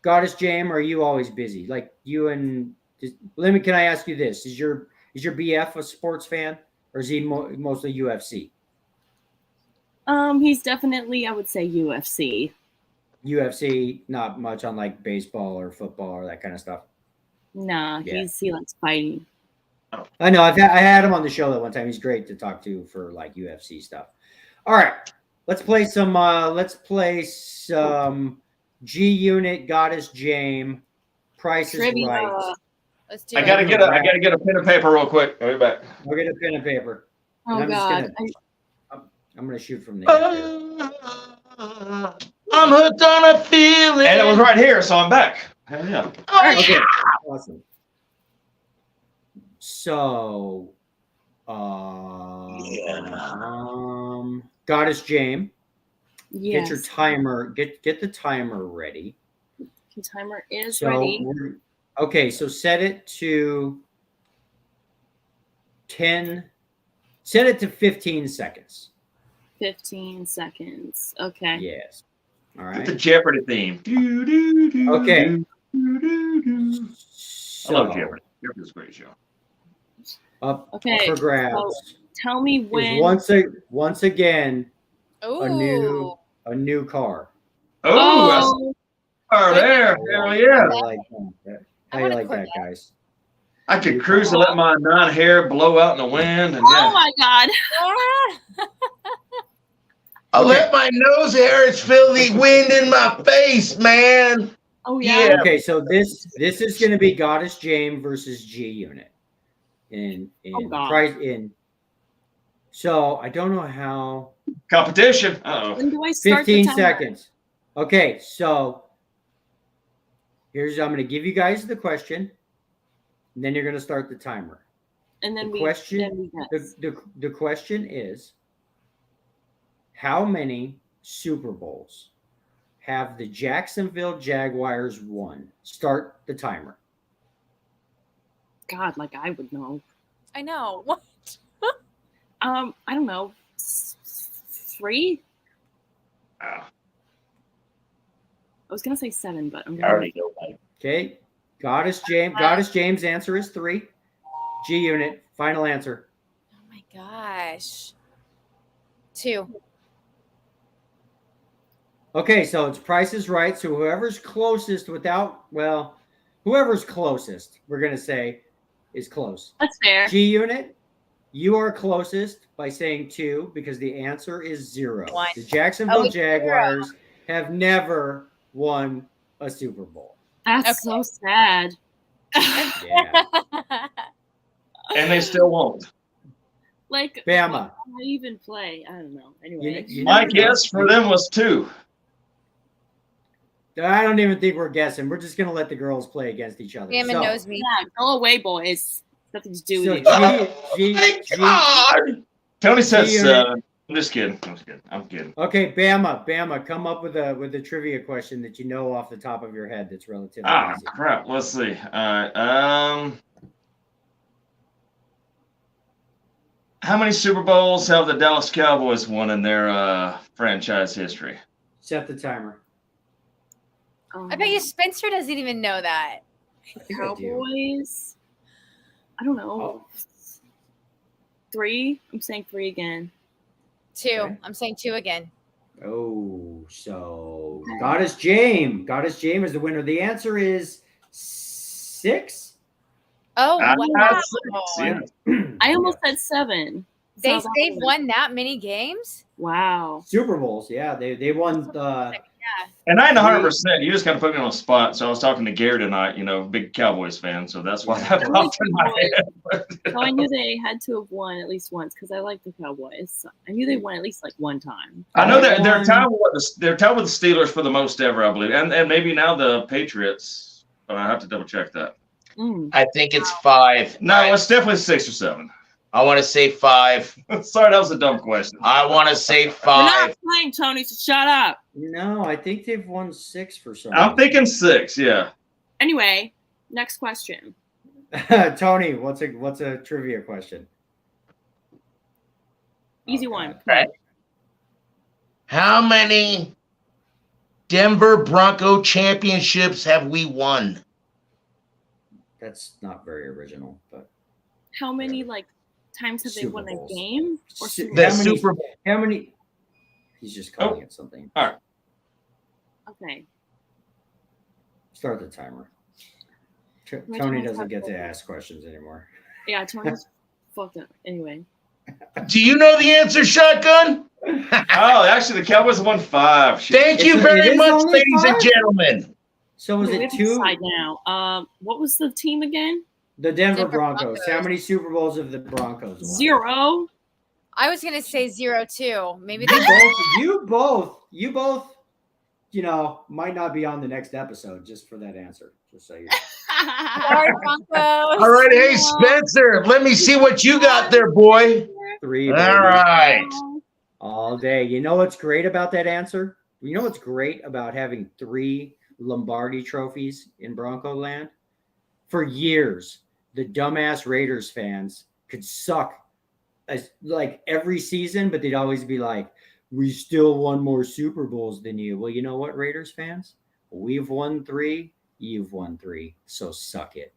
B: Goddess Jam, or are you always busy? Like you and can I ask you this? Is your BF a sports fan, or is he mostly UFC?
H: He's definitely, I would say, UFC.
B: UFC, not much on like baseball or football or that kind of stuff.
H: Nah, he likes fighting.
B: I know. I had him on the show that one time. He's great to talk to for like UFC stuff. All right. Let's play some G Unit Goddess Jame. Price is Right.
E: Let's do
G: I gotta get a pen and paper real quick. I'll be back.
B: I'll get a pen and paper.
H: Oh
B: and
H: God.
B: I'm gonna shoot from there.
D: I'm hooked on a feeling.
G: And it was right here, so I'm back. Hell yeah.
B: Okay. Awesome. So Goddess Jame, get your timer. Get the timer ready.
H: The timer is ready.
B: Okay, so set it to 15 seconds.
H: 15 seconds. Okay.
B: Yes. All right.
G: Get the Jeopardy theme.
B: Okay.
G: I love Jeopardy. Jeopardy's a great show.
B: Up for grabs.
H: So tell me when.
B: Once again,
E: Ooh.
B: a new car.
G: Oh, car there. Hell yeah.
B: I like that. How do you like that, guys?
G: I could cruise and let my non-hair blow out in the wind. And
H: oh my God.
D: I let my nose hairs feel the wind in my face, man.
H: Oh yeah.
B: Okay, so this is going to be Goddess Jame versus G Unit. So I don't know how.
G: Competition. Uh-oh.
H: When do I start
B: 15
H: the timer?
B: seconds. Okay, so I'm going to give you guys the question, and then you're going to start the timer.
H: And then
B: the question is, how many Super Bowls have the Jacksonville Jaguars won? Start the timer.
H: God, like I would know.
E: I know. What?
H: I don't know. 3?
G: Wow.
H: I was gonna say 7, but I'm
G: I
H: gonna
G: already know.
B: Okay. Goddess James' answer is 3. G Unit, final answer.
E: Oh my gosh. 2.
B: Okay, so it's Price is Right. So whoever's closest we're gonna say is close.
H: That's fair.
B: G Unit, You are closest by saying 2 because the answer is 0.
E: 1.
B: The Jacksonville
E: it's
B: Jaguars have never won a Super Bowl.
H: That's so sad.
B: Yeah.
G: And they still won't.
H: Like,
B: Bama.
H: why even play? I don't know. Anyway.
G: My guess for them was 2.
B: I don't even think we're guessing. We're just going to let the girls play against each other.
E: Bama knows me.
H: Yeah, go away, boys. Nothing to do with
B: So
G: God! Tony says
B: G
G: 7. I'm just kidding. I'm kidding.
B: Okay, Bama, come up with a trivia question that you know off the top of your head that's relatively easy.
G: Crap. Let's see. All right. How many Super Bowls have the Dallas Cowboys won in their franchise history?
B: Set the timer.
E: I bet you Spencer doesn't even know that.
H: Cowboys. I don't know.
B: Oh.
H: 3. I'm saying 3 again.
E: 2.
B: Okay.
E: I'm saying 2 again.
B: Oh, so Goddess James is the winner. The answer is 6.
E: Oh,
G: Ah,
E: wow.
G: 6, yeah.
H: I almost said 7.
E: They've won that many games?
H: Wow.
B: Super Bowls, yeah. They won
G: And I ain't 100%. You just kind of put me on the spot. So I was talking to Gary tonight, big Cowboys fan. So that's why that popped in my head.
H: So I knew they had to have won at least once because I like the Cowboys. So I knew they won at least like one time.
G: I know that they're tied with the Steelers for the most ever, I believe, and maybe now the Patriots. But I have to double check that.
D: I think it's 5.
G: No, it's definitely 6 or 7.
D: I want to say 5.
G: Sorry, that was a dumb question.
D: I want to say
H: We're
D: 5.
H: not playing, Tony, so shut up.
B: No, I think they've won 6 for some
G: I'm thinking 6. Yeah.
H: Anyway, next question.
B: Tony, what's a trivia question?
H: Easy one.
D: Right. How many Denver Bronco championships have we won?
B: That's not very original, but
H: How many times have they
B: Super
H: won a
B: Bowls.
H: game? Or
D: The Super Bowl.
B: how many? He's just calling it something.
G: All right.
H: Okay.
B: Start the timer.
H: My
B: Tony
H: timer's
B: doesn't
H: not
B: get to
H: full.
B: ask questions anymore.
H: Yeah, Tony's fucked up. Anyway.
D: Do you know the answer, Shotgun?
G: Oh, actually, the Cowboys won 5. Shit.
D: Thank you
B: It
D: very
B: is
D: much,
B: only
D: ladies
B: 5?
D: and gentlemen.
B: So was
H: We
B: it
H: have to
B: 2?
H: decide now. What was the team again?
B: The Denver
E: Denver
B: Broncos.
E: Broncos.
B: How many Super Bowls have the Broncos won?
H: 0.
E: I was going to say 0 too. Maybe they
B: You both, might not be on the next episode just for that answer. Just so you know.
E: Sorry, Broncos.
D: All right, hey, Spencer, let me see what you got there, boy.
B: 3.
D: All
B: baby.
D: right.
B: All day. You know what's great about that answer? You know what's great about having 3 Lombardi trophies in Bronco land? For years, the dumbass Raiders fans could suck every season, but they'd always be like, we still won more Super Bowls than you. Well, you know what, Raiders fans? We've won 3. You've won 3. So suck it.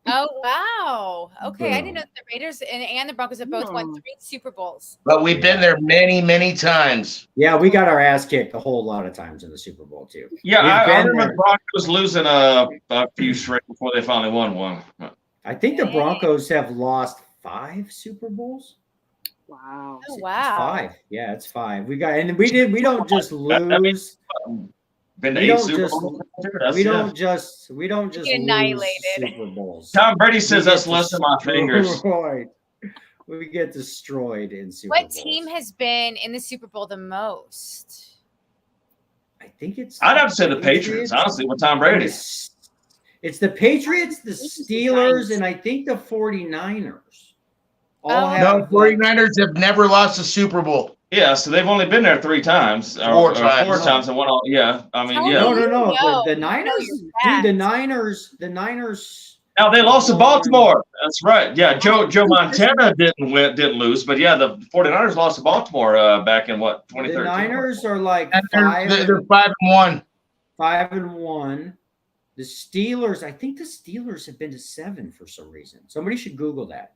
E: Oh, wow. Okay. I
B: Boom.
E: didn't know the Raiders and the Broncos have both won 3 Super Bowls.
D: But we've been there many, many times.
B: Yeah, we got our ass kicked a whole lot of times in the Super Bowl, too.
G: Yeah,
B: We've
G: I
B: been
G: remember
B: there.
G: the Broncos losing a few straight before they finally won one.
B: I think the Broncos have lost 5 Super Bowls.
H: Wow.
E: Oh,
B: It's
E: wow.
B: 5. Yeah, it's 5. We don't just lose.
G: Been to
B: We
G: 8
B: don't
G: Super
B: just-
G: Bowls.
B: We don't just lose
E: annihilated.
B: Super Bowls.
G: Tom Brady says
B: We
G: that's
B: get
G: less than my fingers.
B: destroyed. We get destroyed in Super
E: What
B: Bowls.
E: team has been in the Super Bowl the most?
B: I think it's.
G: I'd have to say the Patriots, honestly, with Tom Brady.
B: It's the Patriots, the Steelers, and I think the 49ers. All
E: Oh.
B: have,
D: No, 49ers have never lost a Super Bowl.
G: Yeah, so they've only been there 3 times.
D: Four
G: or
D: times.
G: 4 times and won all. Yeah, I mean,
E: Tell
G: yeah.
B: No.
E: No,
B: The
E: you
B: Niners,
E: know your
B: dude.
E: facts.
B: The Niners.
G: Now they lost to Baltimore. That's right. Yeah, Joe Montana didn't lose, but yeah, the 49ers lost to Baltimore back in what, 2013.
B: The Niners are like
D: And they're
B: 5-1.
D: 5-1.
B: The Steelers, I think the Steelers have been to 7 for some reason. Somebody should Google that.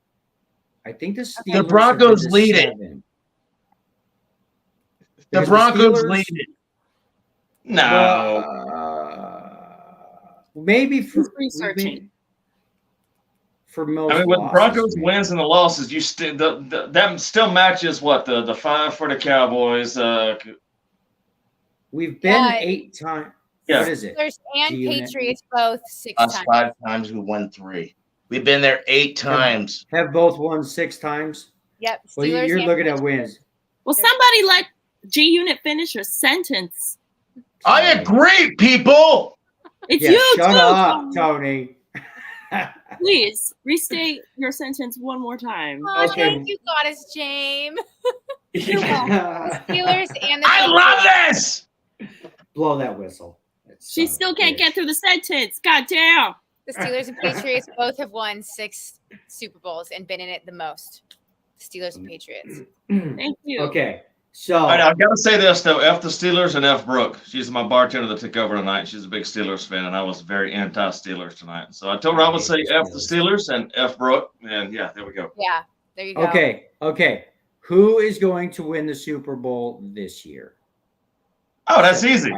B: I think the Steelers.
D: The Broncos
B: have been to
D: lead it.
B: 7.
D: The
B: Because
D: Broncos
B: Steelers-
D: lead it.
G: No.
B: Maybe for
H: Who's researching?
B: for most.
G: I mean, with
B: losses,
G: Broncos
B: man.
G: wins and the losses, you still that still matches what the 5 for the Cowboys.
B: We've been 8 times.
G: Yeah.
B: What is it?
E: Steelers and
B: G-Unit?
E: Patriots both 6
D: Us
E: times.
D: 5 times, we won 3. We've been there 8 times.
B: Have both won 6 times.
E: Yep.
B: Well,
E: Steelers
B: you're
E: and
B: looking at
E: Patriots.
B: wins.
H: Well, somebody let G Unit finish a sentence.
D: I agree, people.
H: It's
B: Yeah,
H: you
B: shut
H: too,
B: up,
H: Tony.
B: Tony.
H: Please restate your sentence one more time.
E: Oh,
B: Okay.
E: thank you, Goddess James.
B: Yeah.
E: Steelers and the
D: I love this.
B: Blow that whistle.
H: She still can't get through the sentence. God damn.
E: The Steelers and Patriots both have won 6 Super Bowls and been in it the most. Steelers and Patriots.
H: Thank you.
B: Okay, so
G: All right, I've got to say this though: F the Steelers and F Brooke. She's my bartender that took over tonight. She's a big Steelers fan, and I was very anti-Steelers tonight. So I told her I would say F the Steelers and F Brooke, and yeah, there we go.
E: Yeah, there you go.
B: Okay. Who is going to win the Super Bowl this year?
G: Oh, that's easy.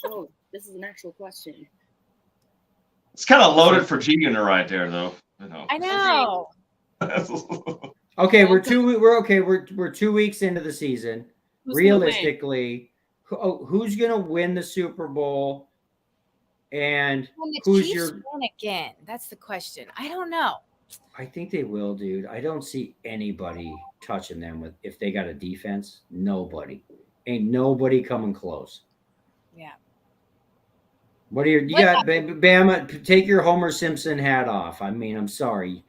H: Oh, this is an actual question.
G: It's kind of loaded for G-Unit right there, though. You know.
E: I know.
B: Okay, we're 2 weeks into the season.
H: Who's gonna win?
B: Realistically, who's going to win the Super Bowl? And
E: When the
B: who's
E: Chiefs
B: your?
E: win again? That's the question. I don't know.
B: I think they will, dude. I don't see anybody touching them with if they got a defense. Nobody. Ain't nobody coming close.
E: Yeah.
B: What are you got, Bama? Take your Homer Simpson hat off. I mean, I'm sorry.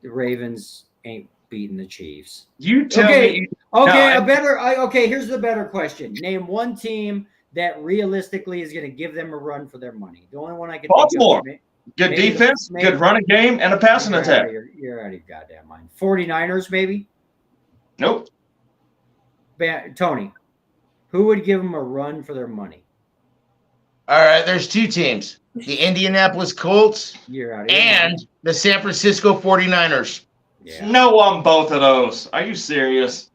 B: The Ravens ain't beating the Chiefs.
G: You tell me.
B: Okay, here's the better question. Name one team that realistically is going to give them a run for their money. The only one I can
G: Baltimore.
B: think of.
G: Good defense, good running game, and a passing attack.
B: You're out of your goddamn mind. 49ers, maybe?
G: Nope.
B: Tony, who would give them a run for their money?
D: All right, there's 2 teams. The Indianapolis Colts
B: You're out of your
D: and
B: mind.
D: the San Francisco 49ers.
B: Yeah,
G: No on both of those. Are you serious?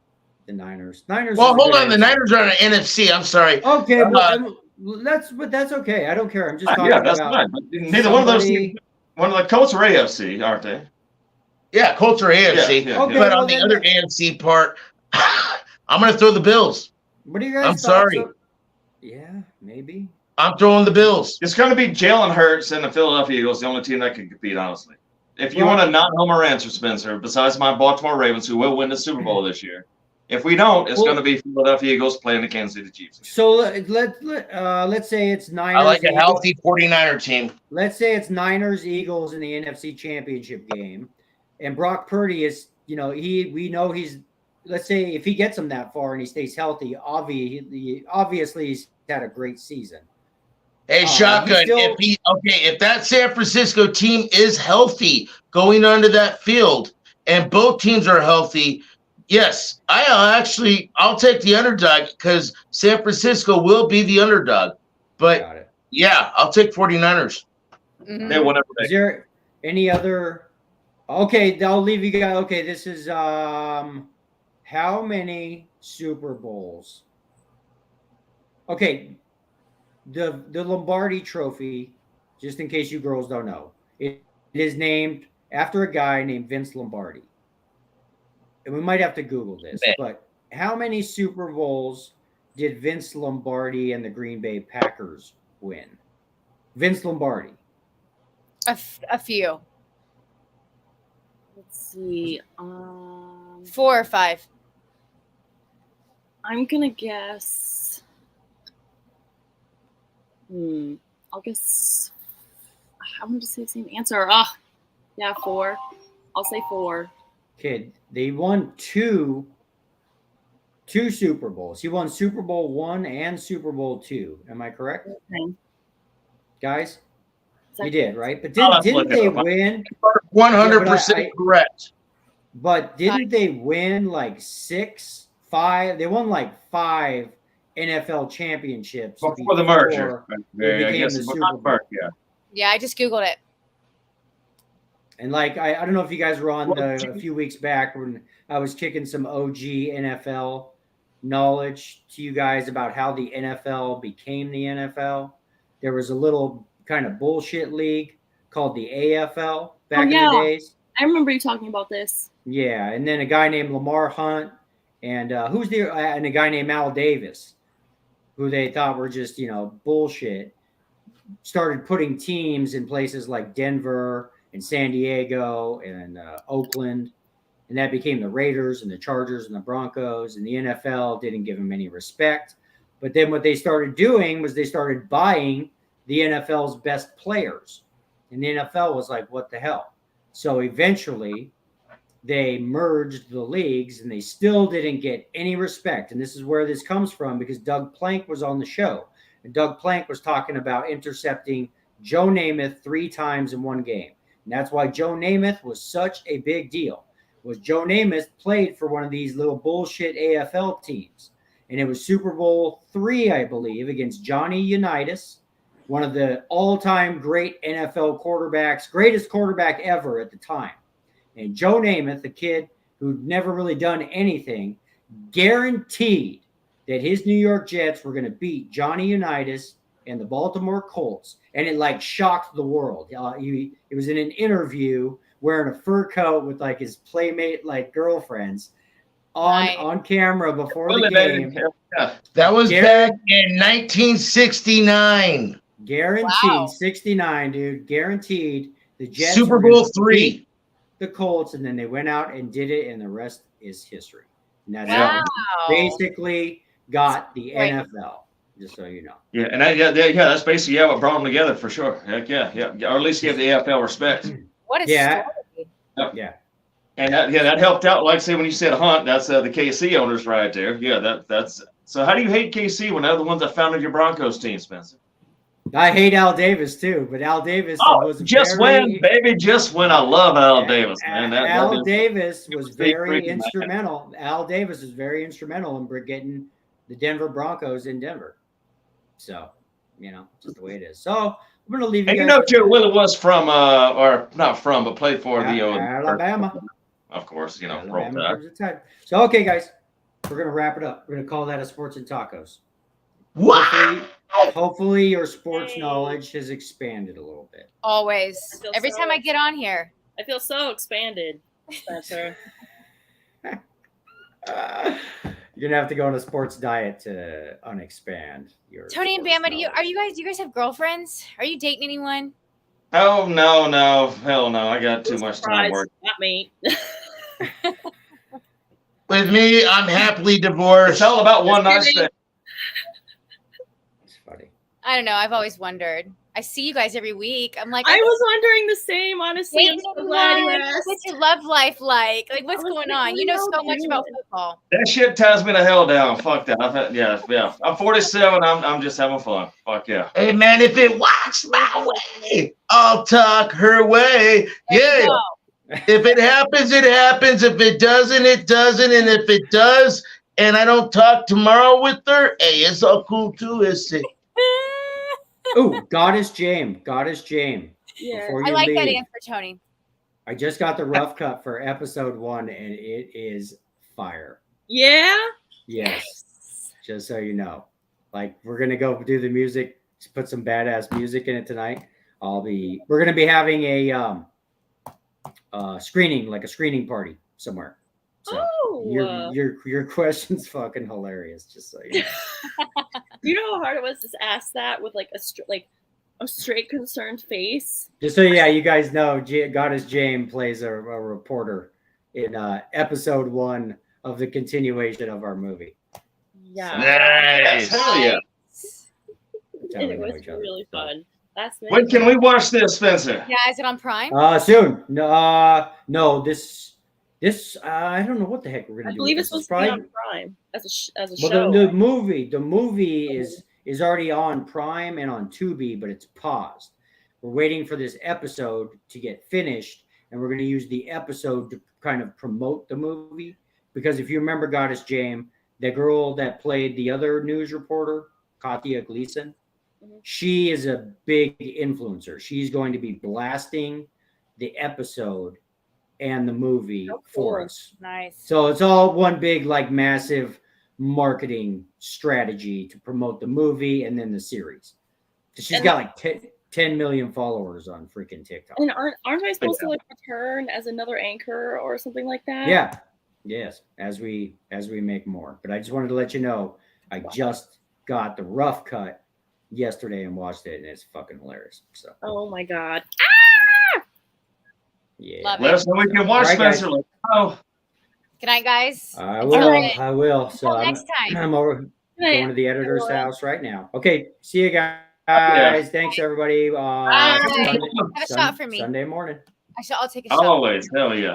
B: the Niners. Niners.
D: Well,
B: is a
D: hold
B: good
D: on. The
B: answer.
D: Niners are on an NFC. I'm sorry.
B: Okay, that's okay. I don't care. I'm just talking
G: Yeah, that's
B: about
G: fine. But neither one of those teams, one of the Colts are AFC, aren't they?
D: Yeah, Colts are AFC.
G: Yeah.
B: Okay,
D: But
B: well,
D: on the
B: then-
D: other AFC part, I'm going to throw the Bills.
B: What do you guys?
D: I'm sorry.
B: Yeah, maybe.
D: I'm throwing the Bills.
G: It's going to be Jalen Hurts and the Philadelphia Eagles, the only team that can compete, honestly. If you
B: Well,
G: want a non-homer answer, Spencer, besides my Baltimore Ravens, who will win the Super Bowl this year. If we don't, it's
B: Well,
G: going to be Philadelphia Eagles playing the Kansas City Chiefs.
B: So let's say it's Niners.
D: I like a
B: Eagles.
D: healthy 49er team.
B: Let's say it's Niners Eagles in the NFC Championship game, and Brock Purdy is, we know he's. Let's say if he gets him that far and he stays healthy, obviously he's had a great season.
D: Hey, shotgun. If that San Francisco team is healthy going onto that field, and both teams are healthy, yes, I'll take the underdog because San Francisco will be the underdog. But yeah, I'll take 49ers.
E: Mhm.
G: They whatever
B: Is there any other? Okay, I'll leave you guys. Okay, this is how many Super Bowls? Okay, the Lombardi Trophy, just in case you girls don't know, it is named after a guy named Vince Lombardi. And we might have to Google this, but how many Super Bowls did Vince Lombardi and the Green Bay Packers win? Vince Lombardi.
E: A few.
H: Let's see.
E: 4 or 5.
H: I'm gonna guess. I'll guess. I want to say the same answer. Yeah, 4. I'll say 4.
B: Okay, they won two Super Bowls. He won Super Bowl 1 and Super Bowl 2. Am I correct,
H: Okay.
B: guys?
H: Is that
B: He did, right? But
G: I'll have to
B: didn't
G: look it
B: they
G: up.
B: win?
D: 100% correct.
B: But didn't they win like 5? They won like 5 NFL championships
G: before the merger.
B: they
G: I
B: became
G: guess
B: the
G: before
B: Super
G: the merger,
B: Bowl.
G: yeah.
E: Yeah, I just Googled it.
B: And like I don't know if you guys were on a few weeks back when I was kicking some OG NFL knowledge to you guys about how the NFL became the NFL. There was a little kind of bullshit league called the AFL back in
H: yeah.
B: the days.
H: I remember you talking about this.
B: Yeah, and then a guy named Lamar Hunt, and and a guy named Al Davis, who they thought were just bullshit, started putting teams in places like Denver and San Diego and Oakland, and that became the Raiders and the Chargers and the Broncos, and the NFL didn't give them any respect. But then what they started doing was they started buying the NFL's best players, and the NFL was like, what the hell? So eventually they merged the leagues, and they still didn't get any respect. And this is where this comes from, because Doug Plank was on the show. And Doug Plank was talking about intercepting Joe Namath 3 times in one game. And that's why Joe Namath was such a big deal. Was Joe Namath played for one of these little bullshit AFL teams. And it was Super Bowl III, I believe, against Johnny Unitas, one of the all-time great NFL quarterbacks, greatest quarterback ever at the time. And Joe Namath, the kid who'd never really done anything, guaranteed that his New York Jets were going to beat Johnny Unitas and the Baltimore Colts. And it shocked the world. It was in an interview wearing a fur coat with his playmate girlfriends on camera before the game.
D: That was back in 1969.
B: Guaranteed, 69, dude. Guaranteed the Jets
D: Super Bowl III.
B: The Colts, and then they went out and did it, and the rest is history. And that's
E: Wow.
B: how they basically got the NFL, just so you know.
G: Yeah, and that's basically what brought them together for sure. Heck yeah, or at least give the AFL respect.
E: What a story.
B: Yeah.
G: And that helped out. Like say when you said Hunt, that's the KC owners right there. Yeah, that's. So how do you hate KC when they're the ones that founded your Broncos team, Spencer?
B: I hate Al Davis too, but Al Davis was
G: win, baby, just win. I love Al Davis, man.
B: Al Davis was very instrumental. Al Davis is very instrumental in getting the Denver Broncos in Denver. So, just the way it is. So I'm going to leave you.
G: And
B: guys
G: Joe Willie was from, or not from, but played for the
B: Alabama.
G: Of course,
B: Alabama. So, okay, guys, we're going to wrap it up. We're going to call that a Sports and Tacos.
D: Wow.
B: Hopefully your sports knowledge has expanded a little bit.
E: Always. Every time I get on here.
H: I feel so expanded, Spencer.
B: You're gonna have to go on a sports diet to unexpand your.
E: Tony and Bama, do you guys have girlfriends? Are you dating anyone?
G: Oh no, hell no! I got too much time working.
H: Not me.
D: With me, I'm happily divorced.
G: It's all about one night stand.
E: I don't know. I've always wondered. I see you guys every week. I'm like,
H: I was wondering the same, honestly. I'm so glad you asked.
E: What's your love life like? What's going on? You know so much about football.
G: That shit ties me the hell down. Fuck that. I'm 47. I'm just having fun. Fuck yeah.
D: Hey man, if it walks my way, I'll talk her way. Yeah. If it happens, it happens. If it doesn't, it doesn't. And if it does, and I don't talk tomorrow with her, hey, it's all cool too. It's it.
B: Oh, Goddess Jame.
H: Yeah.
E: I like that answer, Tony.
B: I just got the rough cut for episode 1, and it is fire.
H: Yeah?
B: Yes. Just so you know. We're going to go do the music, put some badass music in it tonight. We're going to be having a screening, a screening party somewhere. So your question's fucking hilarious, just so you know.
H: Do you know how hard it was to ask that with a straight concerned face?
B: Just so you guys know, Goddess Jame plays a reporter in episode 1 of the continuation of our movie.
H: Yeah.
G: Nice. Hell yeah.
H: And it was really fun.
G: When can we watch this, Spencer?
E: Yeah, is it on Prime?
B: Soon. No, this I don't know what the heck we're gonna do.
H: I believe it's supposed to be on Prime as a show.
B: The movie is already on Prime and on Tubi, but it's paused. We're waiting for this episode to get finished, and we're going to use the episode to kind of promote the movie. Because if you remember Goddess Jame, the girl that played the other news reporter, Katya Gleason, she is a big influencer. She's going to be blasting the episode and the movie for us.
E: Nice.
B: So it's all one big, massive marketing strategy to promote the movie and then the series. She's got 10 million followers on freaking TikTok.
H: And aren't I supposed to like return as another anchor or something like that?
B: Yeah. Yes. As we make more. But I just wanted to let you know, I just got the rough cut yesterday and watched it, and it's fucking hilarious. So.
H: Oh my god.
B: Yeah.
G: Let us know we can watch, Spencer. Oh.
E: Good night, guys.
B: I will. I will. So
E: Until next time.
B: I'm over going to the editor's house right now. Okay. See you guys. Thanks, everybody.
E: Bye. Have a shot for me.
B: Sunday morning.
E: Actually, I'll take a shot.
G: Always. Hell yeah.